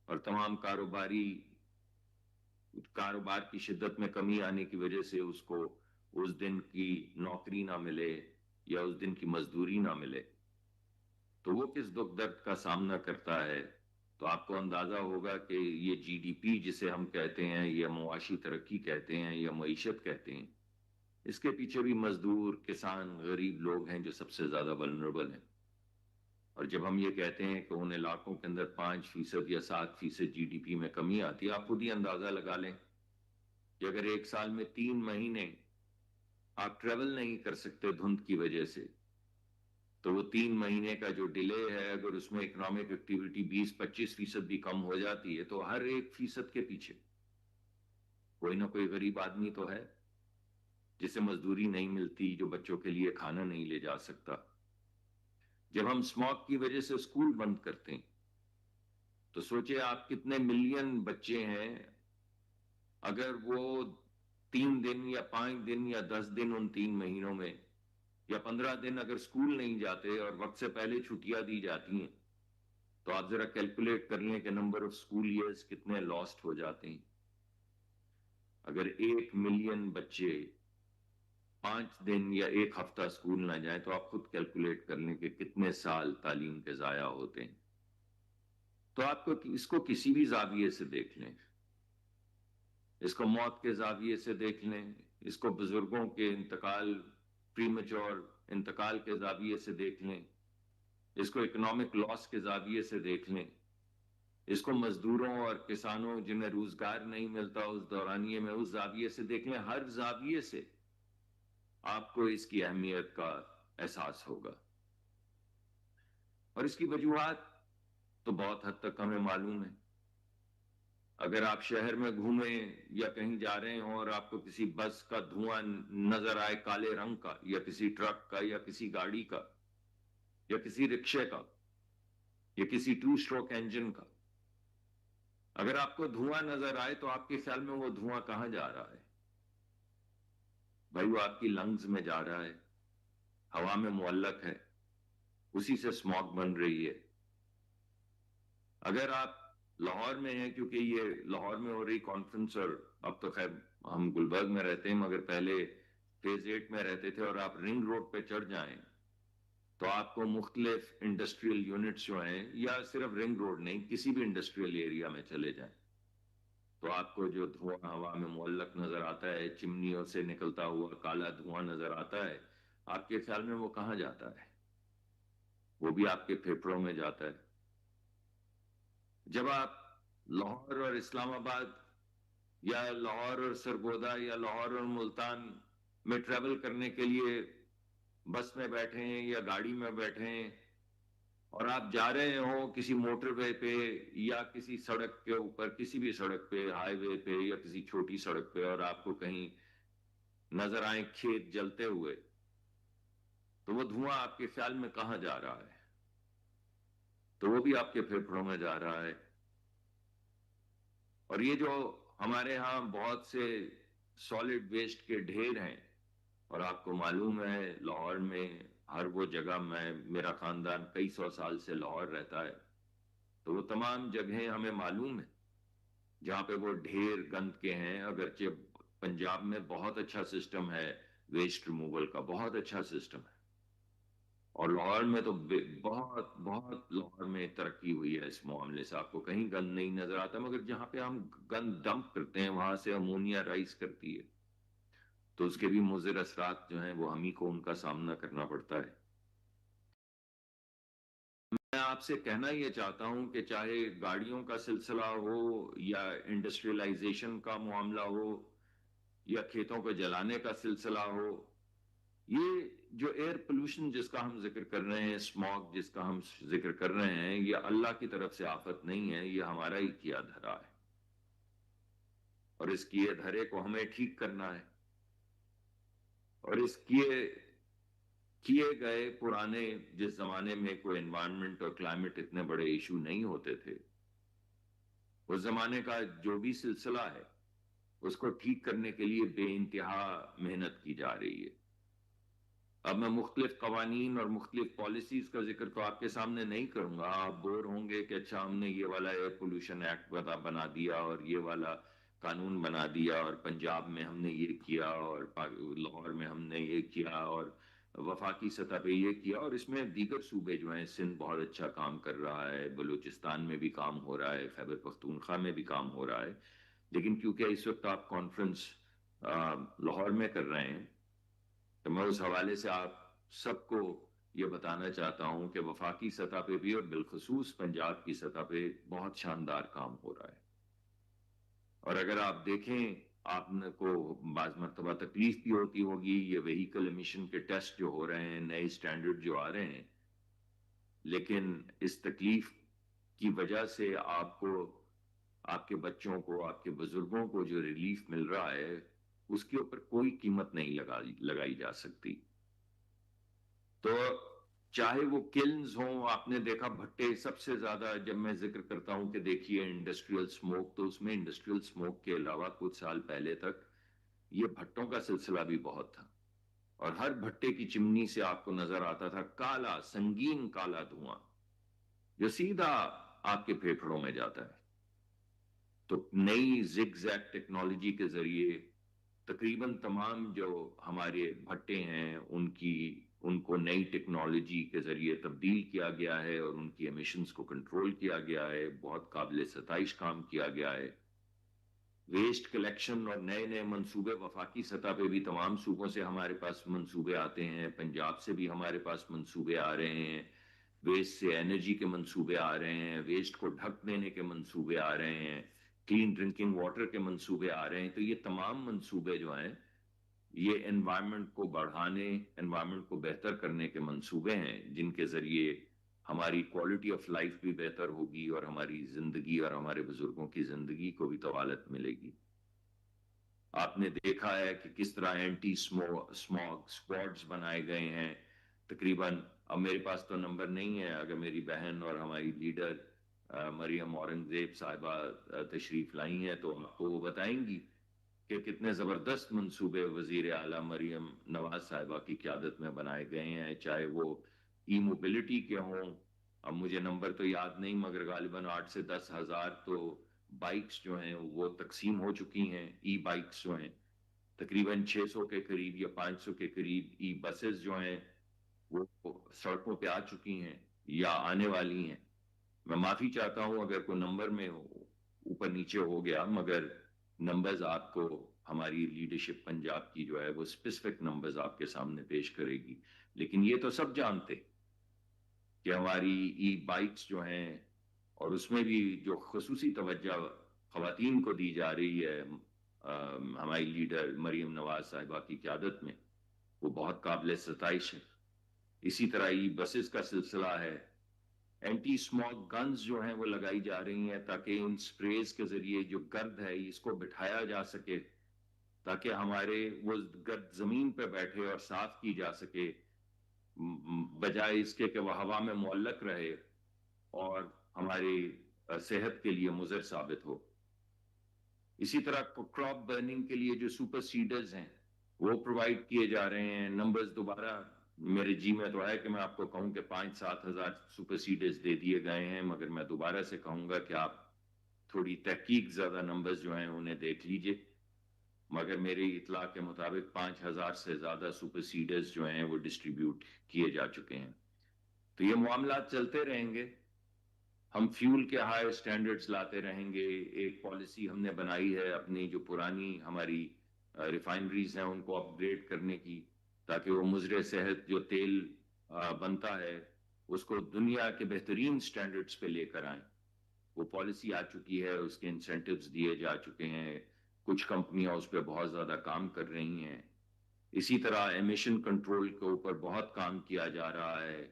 اور تمام کاروبار کی شدت میں کمی آنے کی وجہ سے اس کو اس دن کی نوکری نہ ملے یا اس دن کی مزدوری نہ ملے، تو وہ کس دکھ درد کا سامنا کرتا ہے. تو آپ کو اندازہ ہوگا کہ یہ جی ڈی پی جسے ہم کہتے ہیں یا معاشی ترقی کہتے ہیں یا معیشت کہتے ہیں، اس کے پیچھے بھی مزدور، کسان، غریب لوگ ہیں جو سب سے زیادہ ولنریبل ہیں. اور جب ہم یہ کہتے ہیں کہ ان علاقوں کے اندر 5% یا 7% جی ڈی پی میں کمی آتی ہے، آپ خود ہی اندازہ لگا لیں کہ اگر ایک سال میں 3 مہینے آپ ٹریول نہیں کر سکتے دھند کی وجہ سے، تو وہ 3 مہینے کا جو ڈیلے ہے، اگر اس میں اکنامک ایکٹیویٹی 20-25% بھی کم ہو جاتی ہے تو ہر 1% کے پیچھے کوئی نہ کوئی غریب آدمی تو ہے جسے مزدوری نہیں ملتی، جو بچوں کے لیے کھانا نہیں لے جا سکتا۔ جب ہم اسموگ کی وجہ سے اسکول بند کرتے ہیں تو سوچے آپ کتنے ملین بچے ہیں، اگر وہ 3 دن یا 5 دن یا 10 دن ان 3 مہینوں میں یا 15 دن اگر اسکول نہیں جاتے اور وقت سے پہلے چھٹیاں دی جاتی ہیں، تو آپ ذرا کیلکولیٹ کر لیں کہ نمبر آف اسکول ایئرز کتنے لاسٹ ہو جاتے ہیں۔ اگر 1 ملین بچے 5 دن یا 1 ہفتہ اسکول نہ جائیں تو آپ خود کیلکولیٹ کر لیں کہ کتنے سال تعلیم کے ضائع ہوتے ہیں۔ تو آپ کو اس کو کسی بھی زاویے سے دیکھ لیں، اس کو موت کے زاویے سے دیکھ لیں، اس کو بزرگوں کے انتقال، پری میچور انتقال کے زاویے سے دیکھ لیں، اس کو اکنامک لاس کے زاویے سے دیکھ لیں، اس کو مزدوروں اور کسانوں جنہیں روزگار نہیں ملتا اس دورانیے میں اس زاویے سے دیکھ لیں۔ ہر زاویے سے آپ کو اس کی اہمیت کا احساس ہوگا، اور اس کی وجوہات تو بہت حد تک ہمیں معلوم ہے۔ اگر آپ شہر میں گھومیں یا کہیں جا رہے ہوں اور آپ کو کسی بس کا دھواں نظر آئے کالے رنگ کا، یا کسی ٹرک کا، یا کسی گاڑی کا، یا کسی رکشے کا، یا کسی 2 اسٹروک انجن کا، اگر آپ کو دھواں نظر آئے تو آپ کے خیال میں وہ دھواں کہاں جا رہا ہے؟ بھائی وہ آپ کی لنگز میں جا رہا ہے، ہوا میں معلق ہے، اسی سے اسموگ بن رہی ہے۔ اگر آپ لاہور میں ہیں، کیونکہ یہ لاہور میں ہو رہی کانفرنس، اور اب تو خیر ہم گلبرگ میں رہتے ہیں مگر پہلے فیز 8 میں رہتے تھے، اور آپ رنگ روڈ پہ چڑھ جائیں تو آپ کو مختلف انڈسٹریل یونٹس جو ہیں، یا صرف رنگ روڈ نہیں کسی بھی انڈسٹریل ایریا میں چلے جائیں، تو آپ کو جو دھواں ہوا میں معلق نظر آتا ہے، چمنیوں سے نکلتا ہوا کالا دھواں نظر آتا ہے، آپ کے خیال میں وہ کہاں جاتا ہے؟ وہ بھی آپ کے پھیپھڑوں میں جاتا ہے۔ جب آپ لاہور اور اسلام آباد یا لاہور اور سرگودا یا لاہور اور ملتان میں ٹریول کرنے کے لیے بس میں بیٹھے ہیں یا گاڑی میں بیٹھے ہیں، اور آپ جا رہے ہوں کسی موٹر وے پہ یا کسی سڑک کے اوپر، کسی بھی سڑک پہ، ہائی وے پہ یا کسی چھوٹی سڑک پہ، اور آپ کو کہیں نظر آئیں کھیت جلتے ہوئے، تو وہ دھواں آپ کے خیال میں کہاں جا رہا ہے؟ تو وہ بھی آپ کے پھیپھڑوں میں جا رہا ہے۔ اور یہ جو ہمارے ہاں بہت سے سالڈ ویسٹ کے ڈھیر ہیں، اور آپ کو معلوم ہے لاہور میں ہر وہ جگہ، میرا خاندان کئی 100 سال سے لاہور رہتا ہے، تو وہ تمام جگہیں ہمیں معلوم ہیں جہاں پہ وہ ڈھیر گند کے ہیں۔ اگرچہ پنجاب میں بہت اچھا سسٹم ہے ویسٹ ریموول کا، بہت اچھا سسٹم ہے، اور لاہور میں تو بہت بہت لاہور میں ترقی ہوئی ہے اس معاملے سے، آپ کو کہیں گند نہیں نظر آتا، مگر جہاں پہ ہم گند ڈمپ کرتے ہیں وہاں سے امونیا رائز کرتی ہے، تو اس کے بھی مضر اثرات جو ہیں وہ ہم ہی کو ان کا سامنا کرنا پڑتا ہے۔ میں آپ سے کہنا یہ چاہتا ہوں کہ چاہے گاڑیوں کا سلسلہ ہو یا انڈسٹریلائزیشن کا معاملہ ہو یا کھیتوں کو جلانے کا سلسلہ ہو، یہ جو ایئر پولوشن جس کا ہم ذکر کر رہے ہیں، اسموگ جس کا ہم ذکر کر رہے ہیں، یہ اللہ کی طرف سے آفت نہیں ہے، یہ ہمارا ہی کیا دھرا ہے، اور اس کیے دھرے کو ہمیں ٹھیک کرنا ہے۔ اور اس کیے گئے پرانے، جس زمانے میں کوئی انوائرمنٹ اور کلائمیٹ اتنے بڑے ایشو نہیں ہوتے تھے، اس زمانے کا جو بھی سلسلہ ہے اس کو ٹھیک کرنے کے لیے بے انتہا محنت کی جا رہی ہے۔ اب میں مختلف قوانین اور مختلف پالیسیز کا ذکر تو آپ کے سامنے نہیں کروں گا، آپ بور ہوں گے کہ اچھا ہم نے یہ والا ایئر پولوشن ایکٹ بنا دیا اور یہ والا قانون بنا دیا، اور پنجاب میں ہم نے یہ کیا، اور لاہور میں ہم نے یہ کیا، اور وفاقی سطح پہ یہ کیا، اور اس میں دیگر صوبے جو ہیں، سندھ بہت اچھا کام کر رہا ہے، بلوچستان میں بھی کام ہو رہا ہے، خیبر پختونخوا میں بھی کام ہو رہا ہے، لیکن کیونکہ اس وقت آپ کانفرنس لاہور میں کر رہے ہیں، تو میں اس حوالے سے آپ سب کو یہ بتانا چاہتا ہوں کہ وفاقی سطح پہ بھی اور بالخصوص پنجاب کی سطح پہ بہت شاندار کام ہو رہا ہے. اور اگر آپ دیکھیں آپ کو بعض مرتبہ تکلیف بھی ہوتی ہوگی یہ وہیکل ایمیشن کے ٹیسٹ جو ہو رہے ہیں نئے سٹینڈرڈ جو آ رہے ہیں لیکن اس تکلیف کی وجہ سے آپ کو آپ کے بچوں کو آپ کے بزرگوں کو جو ریلیف مل رہا ہے اس کے اوپر کوئی قیمت نہیں لگائی جا سکتی. تو چاہے وہ کلنز ہوں آپ نے دیکھا بھٹے سب سے زیادہ جب میں ذکر کرتا ہوں کہ دیکھیے انڈسٹریل سموک تو اس میں انڈسٹریل سموک کے علاوہ کچھ سال پہلے تک یہ بھٹوں کا سلسلہ بھی بہت تھا اور ہر بھٹے کی چمنی سے آپ کو نظر آتا تھا کالا سنگین کالا دھواں جو سیدھا آپ کے پھیپھڑوں میں جاتا ہے. تو نئی زگ زیگ ٹیکنالوجی کے ذریعے تقریباً تمام جو ہمارے بھٹے ہیں ان کو نئی ٹیکنالوجی کے ذریعے تبدیل کیا گیا ہے اور ان کی ایمیشنز کو کنٹرول کیا گیا ہے. بہت قابل ستائش کام کیا گیا ہے. ویسٹ کلیکشن اور نئے نئے منصوبے وفاقی سطح پہ بھی تمام صوبوں سے ہمارے پاس منصوبے آتے ہیں. پنجاب سے بھی ہمارے پاس منصوبے آ رہے ہیں. ویسٹ سے انرجی کے منصوبے آ رہے ہیں. ویسٹ کو ڈھک دینے کے منصوبے آ رہے ہیں. کلین ڈرنکنگ واٹر کے منصوبے آ رہے ہیں. تو یہ تمام منصوبے جو ہیں یہ انوائرمنٹ کو بڑھانے انوائرمنٹ کو بہتر کرنے کے منصوبے ہیں جن کے ذریعے ہماری کوالٹی آف لائف بھی بہتر ہوگی اور ہماری زندگی اور ہمارے بزرگوں کی زندگی کو بھی طوالت ملے گی. آپ نے دیکھا ہے کہ کس طرح اینٹی اسموگ اسکواڈز بنائے گئے ہیں. تقریباً اب میرے پاس تو نمبر نہیں ہے اگر میری بہن اور ہماری لیڈر مریم اورنگزیب صاحبہ تشریف لائی ہیں تو آپ کو وہ بتائیں گی کہ کتنے زبردست منصوبے وزیر اعلیٰ مریم نواز صاحبہ کی قیادت میں بنائے گئے ہیں. چاہے وہ ای موبلٹی کے ہوں اب مجھے نمبر تو یاد نہیں مگر غالباً 8 سے 10 ہزار تو بائکس جو ہیں وہ تقسیم ہو چکی ہیں. ای بائکس جو ہیں تقریباً 600 کے قریب یا 500 کے قریب ای بسز جو ہیں وہ سڑکوں پہ آ چکی ہیں یا آنے والی ہیں. میں معافی چاہتا ہوں اگر کوئی نمبر میں اوپر نیچے ہو گیا مگر نمبرز آپ کو ہماری لیڈرشپ پنجاب کی جو ہے وہ اسپیسیفک نمبرز آپ کے سامنے پیش کرے گی. لیکن یہ تو سب جانتے کہ ہماری ای بائکس جو ہیں اور اس میں بھی جو خصوصی توجہ خواتین کو دی جا رہی ہے ہماری لیڈر مریم نواز صاحبہ کی قیادت میں وہ بہت قابل ستائش ہے. اسی طرح ای بسز کا سلسلہ ہے. اینٹی اسموگ گنز جو ہیں وہ لگائی جا رہی ہیں تاکہ ان سپریز کے ذریعے جو گرد ہے اس کو بٹھایا جا سکے تاکہ ہمارے وہ گرد زمین پہ بیٹھے اور صاف کی جا سکے بجائے اس کے کہ وہ ہوا میں معلق رہے اور ہماری صحت کے لیے مضر ثابت ہو. اسی طرح کراپ برننگ کے لیے جو سپر سیڈرز ہیں وہ پرووائڈ کیے جا رہے ہیں. نمبرز دوبارہ میرے جی میں تو ہے کہ میں آپ کو کہوں کہ 5-7 ہزار سپر سیڈرز دے دیے گئے ہیں مگر میں دوبارہ سے کہوں گا کہ آپ تھوڑی تحقیق زیادہ نمبرز جو ہیں انہیں دیکھ لیجئے. مگر میری اطلاع کے مطابق 5,000 سے زیادہ سپر سیڈرز جو ہیں وہ ڈسٹریبیوٹ کیے جا چکے ہیں. تو یہ معاملات چلتے رہیں گے. ہم فیول کے ہائی سٹینڈرڈز لاتے رہیں گے. ایک پالیسی ہم نے بنائی ہے اپنی جو پرانی ہماری ریفائنریز ہیں ان کو اپ گریڈ کرنے کی تاکہ وہ مضر صحت جو تیل بنتا ہے اس کو دنیا کے بہترین سٹینڈرڈز پہ لے کر آئیں. وہ پالیسی آ چکی ہے. اس کے انسینٹیوز دیے جا چکے ہیں. کچھ کمپنیاں اس پہ بہت زیادہ کام کر رہی ہیں. اسی طرح ایمیشن کنٹرول کے اوپر بہت کام کیا جا رہا ہے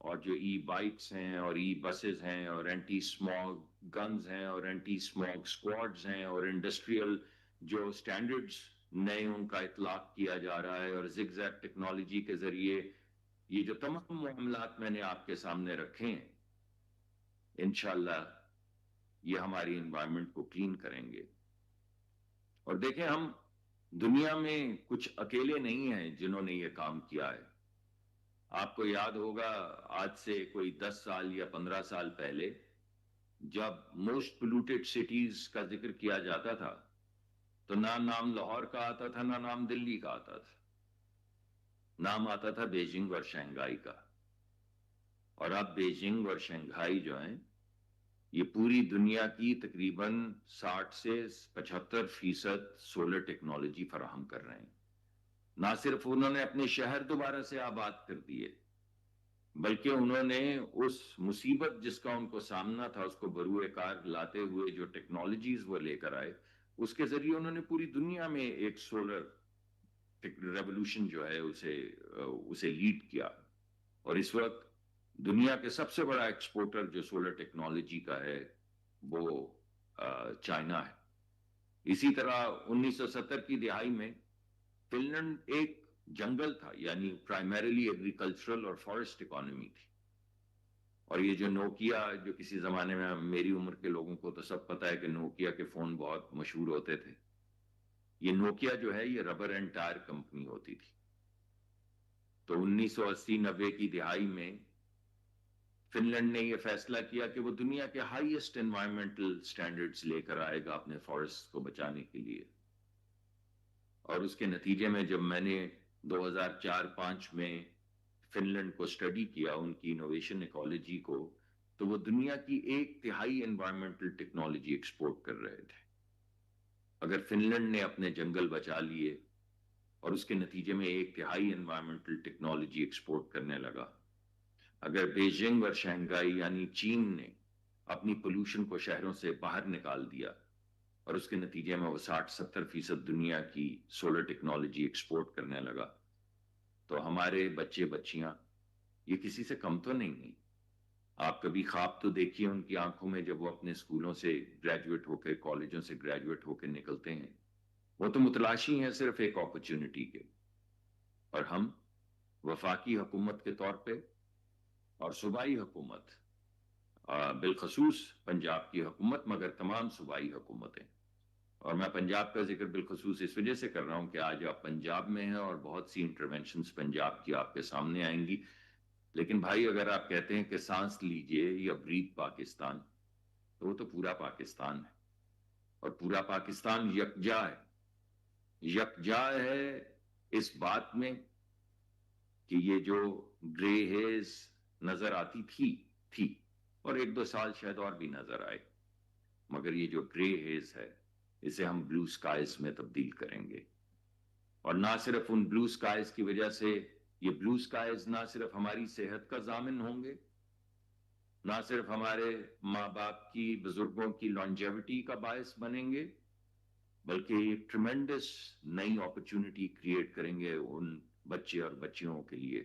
اور جو ای بائکس ہیں اور ای بسز ہیں اور اینٹی اسموگ گنز ہیں اور اینٹی اسموگ اسکواڈز ہیں اور انڈسٹریل جو سٹینڈرڈز نئے ان کا اطلاق کیا جا رہا ہے اور زگ زیگ ٹیکنالوجی کے ذریعے یہ جو تمام معاملات میں نے آپ کے سامنے رکھے ہیں انشاءاللہ یہ ہماری انوائرمنٹ کو کلین کریں گے. اور دیکھیں ہم دنیا میں کچھ اکیلے نہیں ہیں جنہوں نے یہ کام کیا ہے. آپ کو یاد ہوگا آج سے کوئی 10 سال یا 15 سال پہلے جب موسٹ پولوٹیڈ سٹیز کا ذکر کیا جاتا تھا تو نہ نام لاہور کا آتا تھا نہ نام دلی کا آتا تھا. نام آتا تھا بیجنگ اور شنگھائی کا. اور اب بیجنگ اور شنگھائی جو ہیں یہ پوری دنیا کی تقریباً 60 سے 75% سولر ٹیکنالوجی فراہم کر رہے ہیں. نہ صرف انہوں نے اپنے شہر دوبارہ سے آباد کر دیے بلکہ انہوں نے اس مصیبت جس کا ان کو سامنا تھا اس کو بروئے کار لاتے ہوئے جو ٹیکنالوجیز وہ لے کر آئے اس کے ذریعے انہوں نے پوری دنیا میں ایک سولر ریولوشن جو ہے اسے لیڈ کیا. اور اس وقت دنیا کے سب سے بڑا ایکسپورٹر جو سولر ٹیکنالوجی کا ہے وہ چائنا ہے. اسی طرح 1970 کی دہائی میں فن لینڈ ایک جنگل تھا, یعنی پرائمریلی ایگریکلچرل اور فارسٹ اکانومی تھی. اور یہ جو نوکیا, جو کسی زمانے میں میری عمر کے لوگوں کو تو سب پتا ہے کہ نوکیا کے فون بہت مشہور ہوتے تھے. یہ نوکیا جو ہے یہ ربر اینڈ ٹائر کمپنی ہوتی تھی. تو 1980-90 کی دہائی میں فن لینڈ نے یہ فیصلہ کیا کہ وہ دنیا کے ہائیسٹ انوائرمنٹل سٹینڈرڈز لے کر آئے گا اپنے فارسٹ کو بچانے کے لیے. اور اس کے نتیجے میں جب میں نے 2004-05 میں فن لینڈ کو اسٹڈی کیا, ان کی انوویشن ایکالوجی کو, تو وہ دنیا کی 1/3 انوائرمنٹل ٹیکنالوجی ایکسپورٹ کر رہے تھے. اگر فن لینڈ نے اپنے جنگل بچا لیے اور اس کے نتیجے میں 1/3 انوائرمنٹل ٹیکنالوجی ایکسپورٹ کرنے لگا, اگر بیجنگ اور شنگھائی یعنی چین نے اپنی پولوشن کو شہروں سے باہر نکال دیا اور اس کے نتیجے میں وہ 60-70% دنیا کی سولر ٹیکنالوجی ایکسپورٹ کرنے لگا, تو ہمارے بچے بچیاں یہ کسی سے کم تو نہیں ہیں. آپ کبھی خواب تو دیکھیے ان کی آنکھوں میں جب وہ اپنے اسکولوں سے گریجویٹ ہو کے, کالجوں سے گریجویٹ ہو کے نکلتے ہیں, وہ تو متلاشی ہیں صرف ایک اپرچونٹی کے. اور ہم وفاقی حکومت کے طور پہ اور صوبائی حکومت, بالخصوص پنجاب کی حکومت, مگر تمام صوبائی حکومتیں, اور میں پنجاب کا ذکر بالخصوص اس وجہ سے کر رہا ہوں کہ آج آپ پنجاب میں ہیں اور بہت سی انٹرونشنز پنجاب کی آپ کے سامنے آئیں گی. لیکن بھائی اگر آپ کہتے ہیں کہ سانس لیجئے یا بریتھ پاکستان, تو وہ تو پورا پاکستان ہے, اور پورا پاکستان یکجا ہے. یکجا ہے اس بات میں کہ یہ جو گرے ہیز نظر آتی تھی اور 1-2 سال شاید اور بھی نظر آئے, مگر یہ جو گرے ہیز ہے اسے ہم بلو سکائز میں تبدیل کریں گے. اور نہ صرف ان بلو سکائز کی وجہ سے, یہ بلو سکائز نہ صرف ہماری صحت کا ضامن ہوں گے, نہ صرف ہمارے ماں باپ کی, بزرگوں کی لانجیوٹی کا باعث بنیں گے, بلکہ ایک ٹریمنڈس نئی اپرچونٹی کریٹ کریں گے ان بچے اور بچیوں کے لیے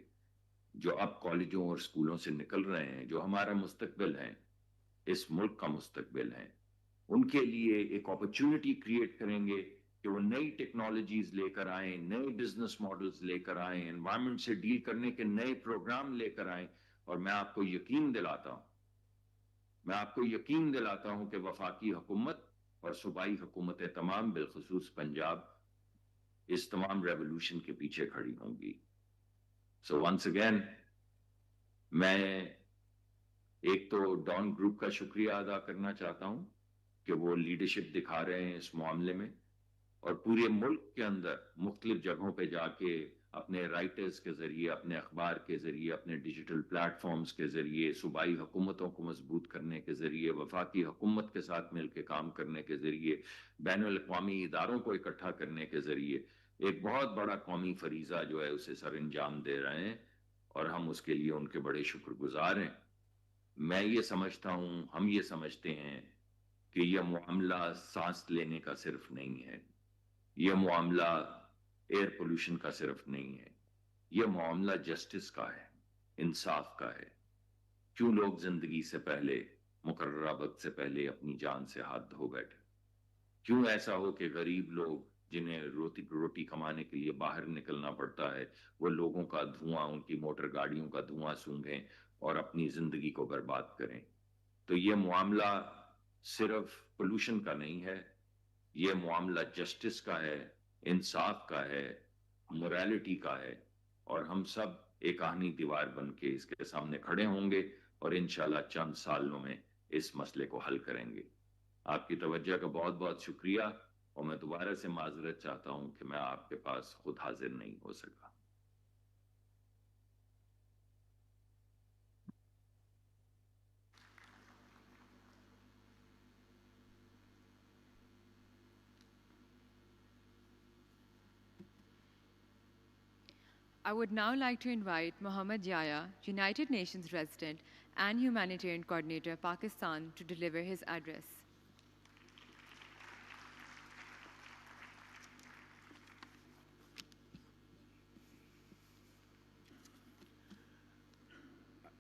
جو اب کالجوں اور سکولوں سے نکل رہے ہیں, جو ہمارا مستقبل ہیں, اس ملک کا مستقبل ہیں. ان کے لیے ایک اپرچونٹی کریٹ کریں گے کہ وہ نئی ٹیکنالوجیز لے کر آئیں, نئے بزنس ماڈلز لے کر آئیں, انوائرمنٹ سے ڈیل کرنے کے نئے پروگرام لے کر آئیں. اور میں آپ کو یقین دلاتا ہوں کہ وفاقی حکومت اور صوبائی حکومتیں تمام, بالخصوص پنجاب, اس تمام ریولوشن کے پیچھے کھڑی ہوں گی. سو ونس اگین میں ایک تو ڈان گروپ کا شکریہ ادا کرنا چاہتا ہوں کہ وہ لیڈرشپ دکھا رہے ہیں اس معاملے میں, اور پورے ملک کے اندر مختلف جگہوں پہ جا کے اپنے رائٹرز کے ذریعے, اپنے اخبار کے ذریعے, اپنے ڈیجیٹل پلیٹ فارمز کے ذریعے, صوبائی حکومتوں کو مضبوط کرنے کے ذریعے, وفاقی حکومت کے ساتھ مل کے کام کرنے کے ذریعے, بین الاقوامی اداروں کو اکٹھا کرنے کے ذریعے ایک بہت بڑا قومی فریضہ جو ہے اسے سر انجام دے رہے ہیں, اور ہم اس کے لیے ان کے بڑے شکر گزار ہیں. میں یہ سمجھتا ہوں, ہم یہ سمجھتے ہیں کہ یہ معاملہ سانس لینے کا صرف نہیں ہے, یہ معاملہ ایئر پولوشن کا صرف نہیں ہے, یہ معاملہ جسٹس کا ہے, انصاف کا ہے. کیوں لوگ زندگی سے پہلے, مقررہ وقت سے پہلے اپنی جان سے ہاتھ دھو بیٹھے؟ کیوں ایسا ہو کہ غریب لوگ جنہیں روٹی کمانے کے لیے باہر نکلنا پڑتا ہے, وہ لوگوں کا دھواں, ان کی موٹر گاڑیوں کا دھواں سونگھیں اور اپنی زندگی کو برباد کریں؟ تو یہ معاملہ صرف پولوشن کا نہیں ہے, یہ معاملہ جسٹس کا ہے, انصاف کا ہے, موریلٹی کا ہے, اور ہم سب ایک آہنی دیوار بن کے اس کے سامنے کھڑے ہوں گے اور انشاءاللہ چند سالوں میں اس مسئلے کو حل کریں گے. آپ کی توجہ کا بہت بہت شکریہ, اور میں دوبارہ سے معذرت چاہتا ہوں کہ میں آپ کے پاس خود حاضر نہیں ہو سکا. I would now like to invite Mohamed Yahya, United Nations resident and Humanitarian Coordinator, Pakistan, to deliver his address.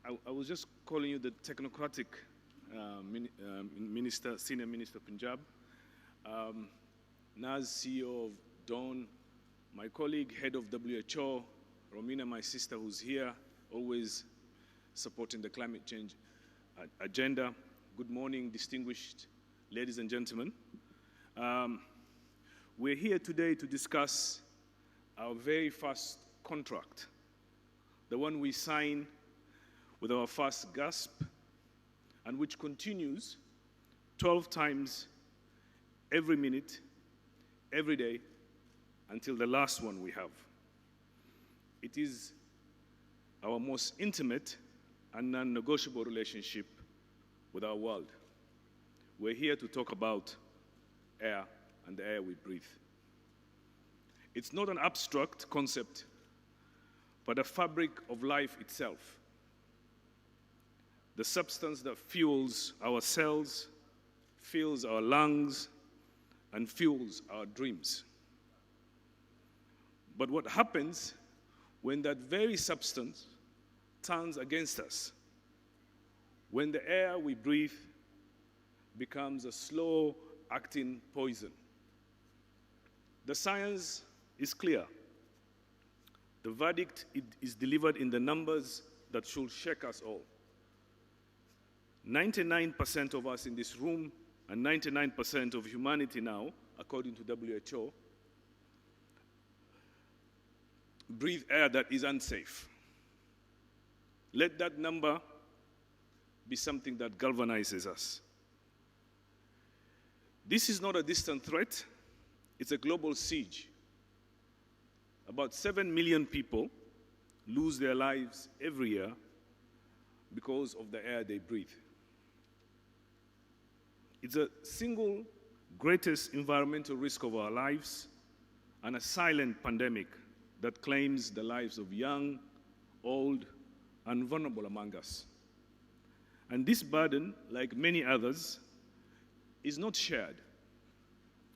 I was just calling you the technocratic minister, senior minister of Punjab, Naz, CEO of Dawn, my colleague, head of WHO, Romina, my sister who's here, always supporting the climate change agenda. Good morning, distinguished ladies and gentlemen. We're here today to discuss our very first contract, the one we signed with our first gasp, and which continues 12 times every minute, every day, until the last one we have. It is our most intimate and non-negotiable relationship with our world. We're here to talk about air and the air we breathe. It's not an abstract concept, but a fabric of life itself. The substance that fuels our cells, fills our lungs, and fuels our dreams. But what happens when that very substance turns against us? When the air we breathe becomes a slow-acting poison. The science is clear. The verdict is delivered in the numbers that should shake us all. 99% of us in this room and 99% of humanity now, according to WHO, breathe air that is unsafe. Let that number be something that galvanizes us. This is not a distant threat, it's a global siege. About 7 million people lose their lives every year because of the air they breathe. It's a single greatest environmental risk of our lives and a silent pandemic that claims the lives of young, old, and vulnerable among us. And this burden, like many others, is not shared.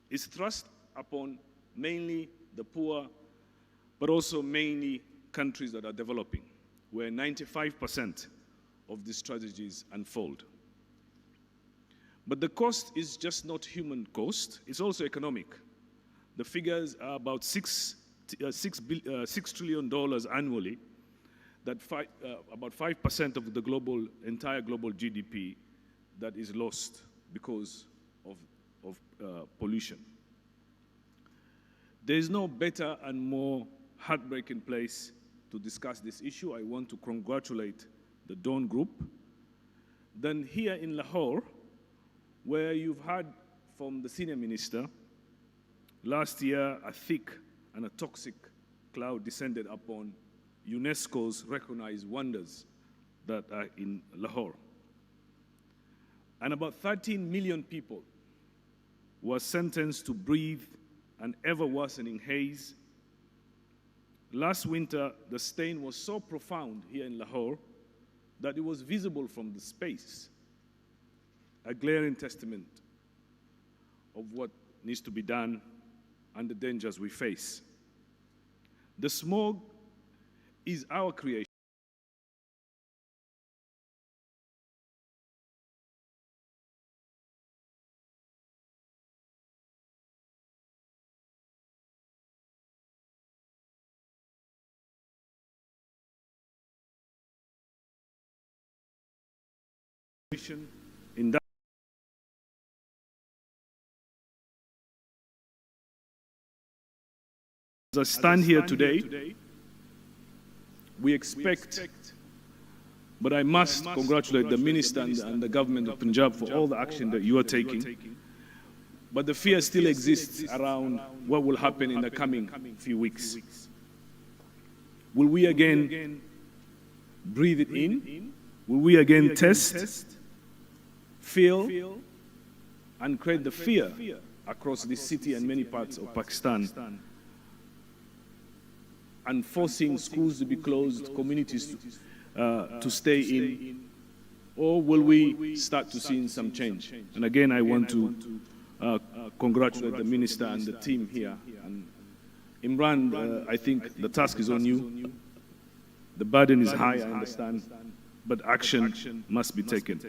It's thrust upon mainly the poor, but also mainly countries that are developing, where 95% of these tragedies unfold. But the cost is just not human cost, it's also economic. The figures are about $6 trillion annually, that about 5% of the entire global GDP that is lost because of pollution. There is no better and more heartbreaking place to discuss this issue. I want to congratulate the Dawn Group than here in Lahore, where you've heard from the senior minister. Last year, a thick and a toxic cloud descended upon UNESCO's recognized wonders that are in Lahore. And about 13 million people were sentenced to breathe an ever-worsening haze. Last winter, the stain was so profound here in Lahore that it was visible from the space, a glaring testament of what needs to be done and the dangers we face. The smog is our creation. In that as I stand here today, we expect, but I must congratulate the minister and the government of Punjab for all the action that you are taking. But the fear still exists around what will happen in the coming few weeks. Will we again breathe it in? Will we again test, feel, and create the fear across this city and many parts of Pakistan? and forcing schools to be closed, communities to stay in, or will we start to see some change? And again, I want to congratulate the minister and the team here. And Imran, I think the task is on you. The burden is high, I understand, but action must be taken.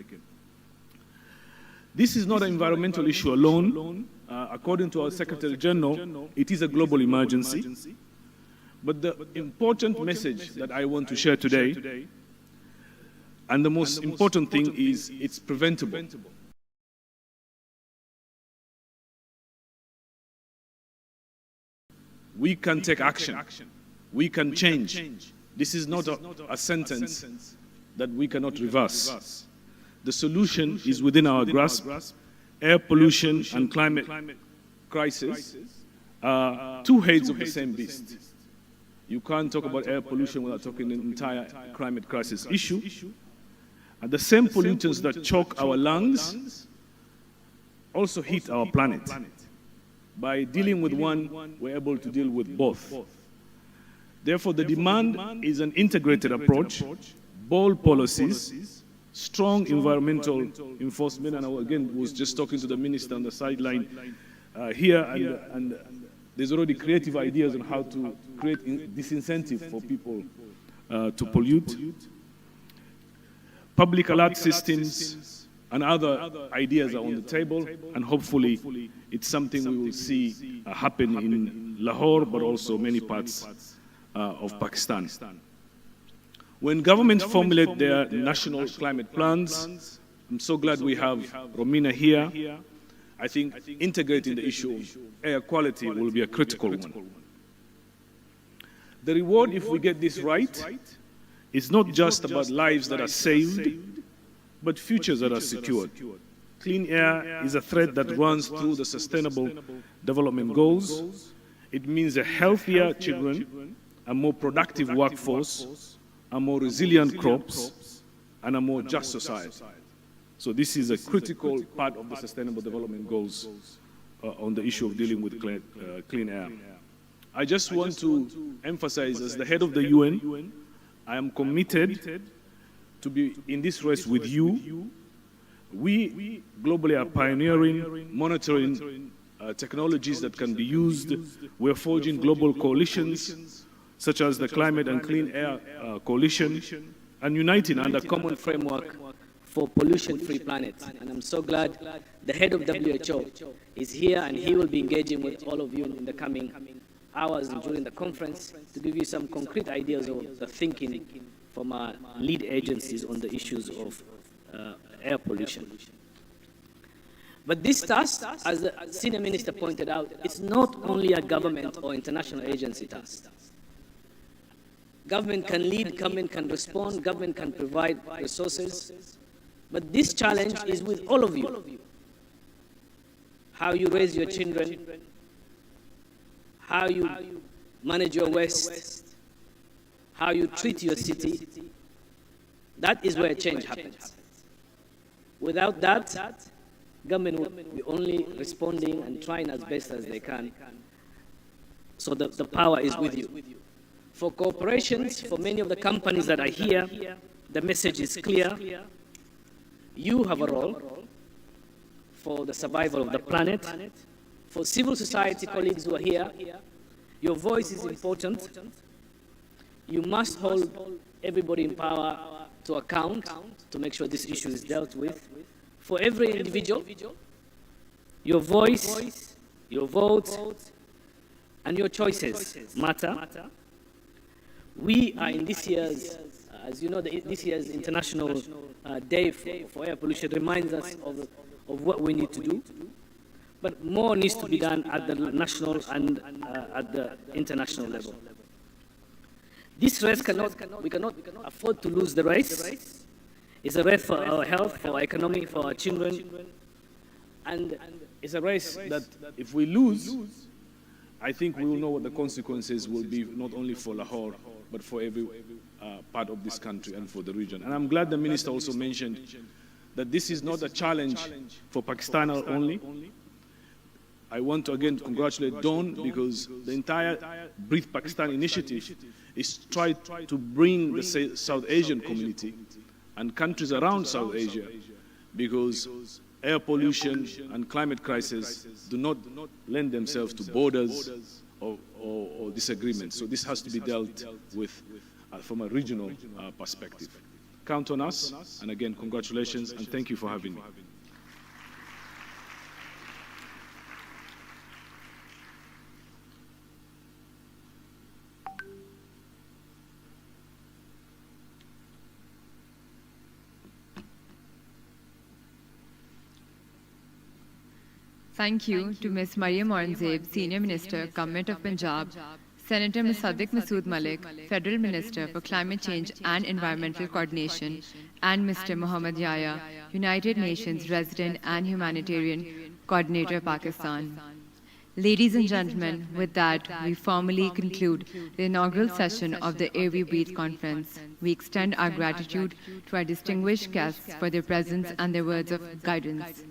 This is not an environmental issue alone. According to our Secretary General, it is a global emergency. But the important message that I want to share today, and the most important thing is it's preventable. We can take action. We can change. This is not a sentence that we cannot reverse. The solution is within our grasp. Air pollution and climate crisis are two heads of the same beast. You can't talk about air pollution without talking the entire climate crisis issue. And the same pollutants that choke our lungs also hit our planet. By dealing with one, we're able to deal with both. Therefore, the demand is an integrated approach, bold policies, strong environmental enforcement, and I again was just talking to the minister on the sideline here, and there's already creative ideas on how to create disincentive for people to pollute. Public alert systems and other ideas are on the table, and hopefully it's something we will see happen in Lahore, but also many parts of Pakistan. When governments formulate their national climate plans, I'm so glad we have Romina here. I think integrating the issue of air quality will be a critical one. The reward, if we get this right, is not just about lives that are saved, but futures that are secured. Clean air is a thread that runs through the Sustainable Development Goals. It means a healthier children, a more productive workforce, a more resilient crops, and a more just society. So this is a critical part of the Sustainable Development Goals on the issue of dealing with clean air. I just want to emphasize, as the head of the UN, I am committed to be in this race with you. We globally are pioneering, monitoring technologies that can be used. We're forging global coalitions, such as the Climate and Clean Air Coalition, and uniting under common framework for pollution-free planet. And I'm so glad the head of WHO is here, and he will be engaging with all of you in the coming hours and during the conference to give you some concrete ideas of the thinking from our lead agencies on the issues of air pollution. But this task, as the senior minister pointed out, it's not only a government or international agency task. Government can lead, government can respond, government can provide resources, but this challenge is with all of you. How you raise your children, how you manage your waste, how you treat your city, that is where change happens. Without that, government will be only responding and trying as best as they can. So the power is with you. For corporations, for many of the companies that are here, the message is clear. You have a role for the survival of the planet. For civil society colleagues who are here, your voice is important. You must hold everybody in power to account to make sure this issue is dealt with. For every individual, your voice, your vote, and your choices matter. We are in this year's, as you know, this year's International Day for Air Pollution reminds us of what we need to do. But more needs to be done at the national and at the international level. This race we cannot afford to lose the race. It's a race for our health, for our economy, for our children. And it's a race that if we lose, I think we will know what the consequences will be, not only for Lahore, but for every part of this country and for the region. And I'm glad the minister also mentioned that this is not a challenge for Pakistan only. I want to again congratulate Dawn, because the entire Breathe Pakistan initiative is tried to bring the South Asian community and countries around South Asia, because air pollution and climate crisis do not lend themselves to borders or disagreements. So this has to be dealt with from a regional perspective. Count on us, and again, congratulations, and thank you for having me. Thank you to Ms. Marriyum Aurangzeb, Senior Minister, Government of Punjab, Senator Musadik Masood Malik, Federal Minister for Climate Change and Environmental Coordination, and Mr. Mohamed Yahya, United Nations Resident and Humanitarian Coordinator, Pakistan. Ladies and gentlemen, with that, we formally conclude the inaugural session of the Air We Breathe Conference. We extend our gratitude to our distinguished guests for their presence and their words of guidance.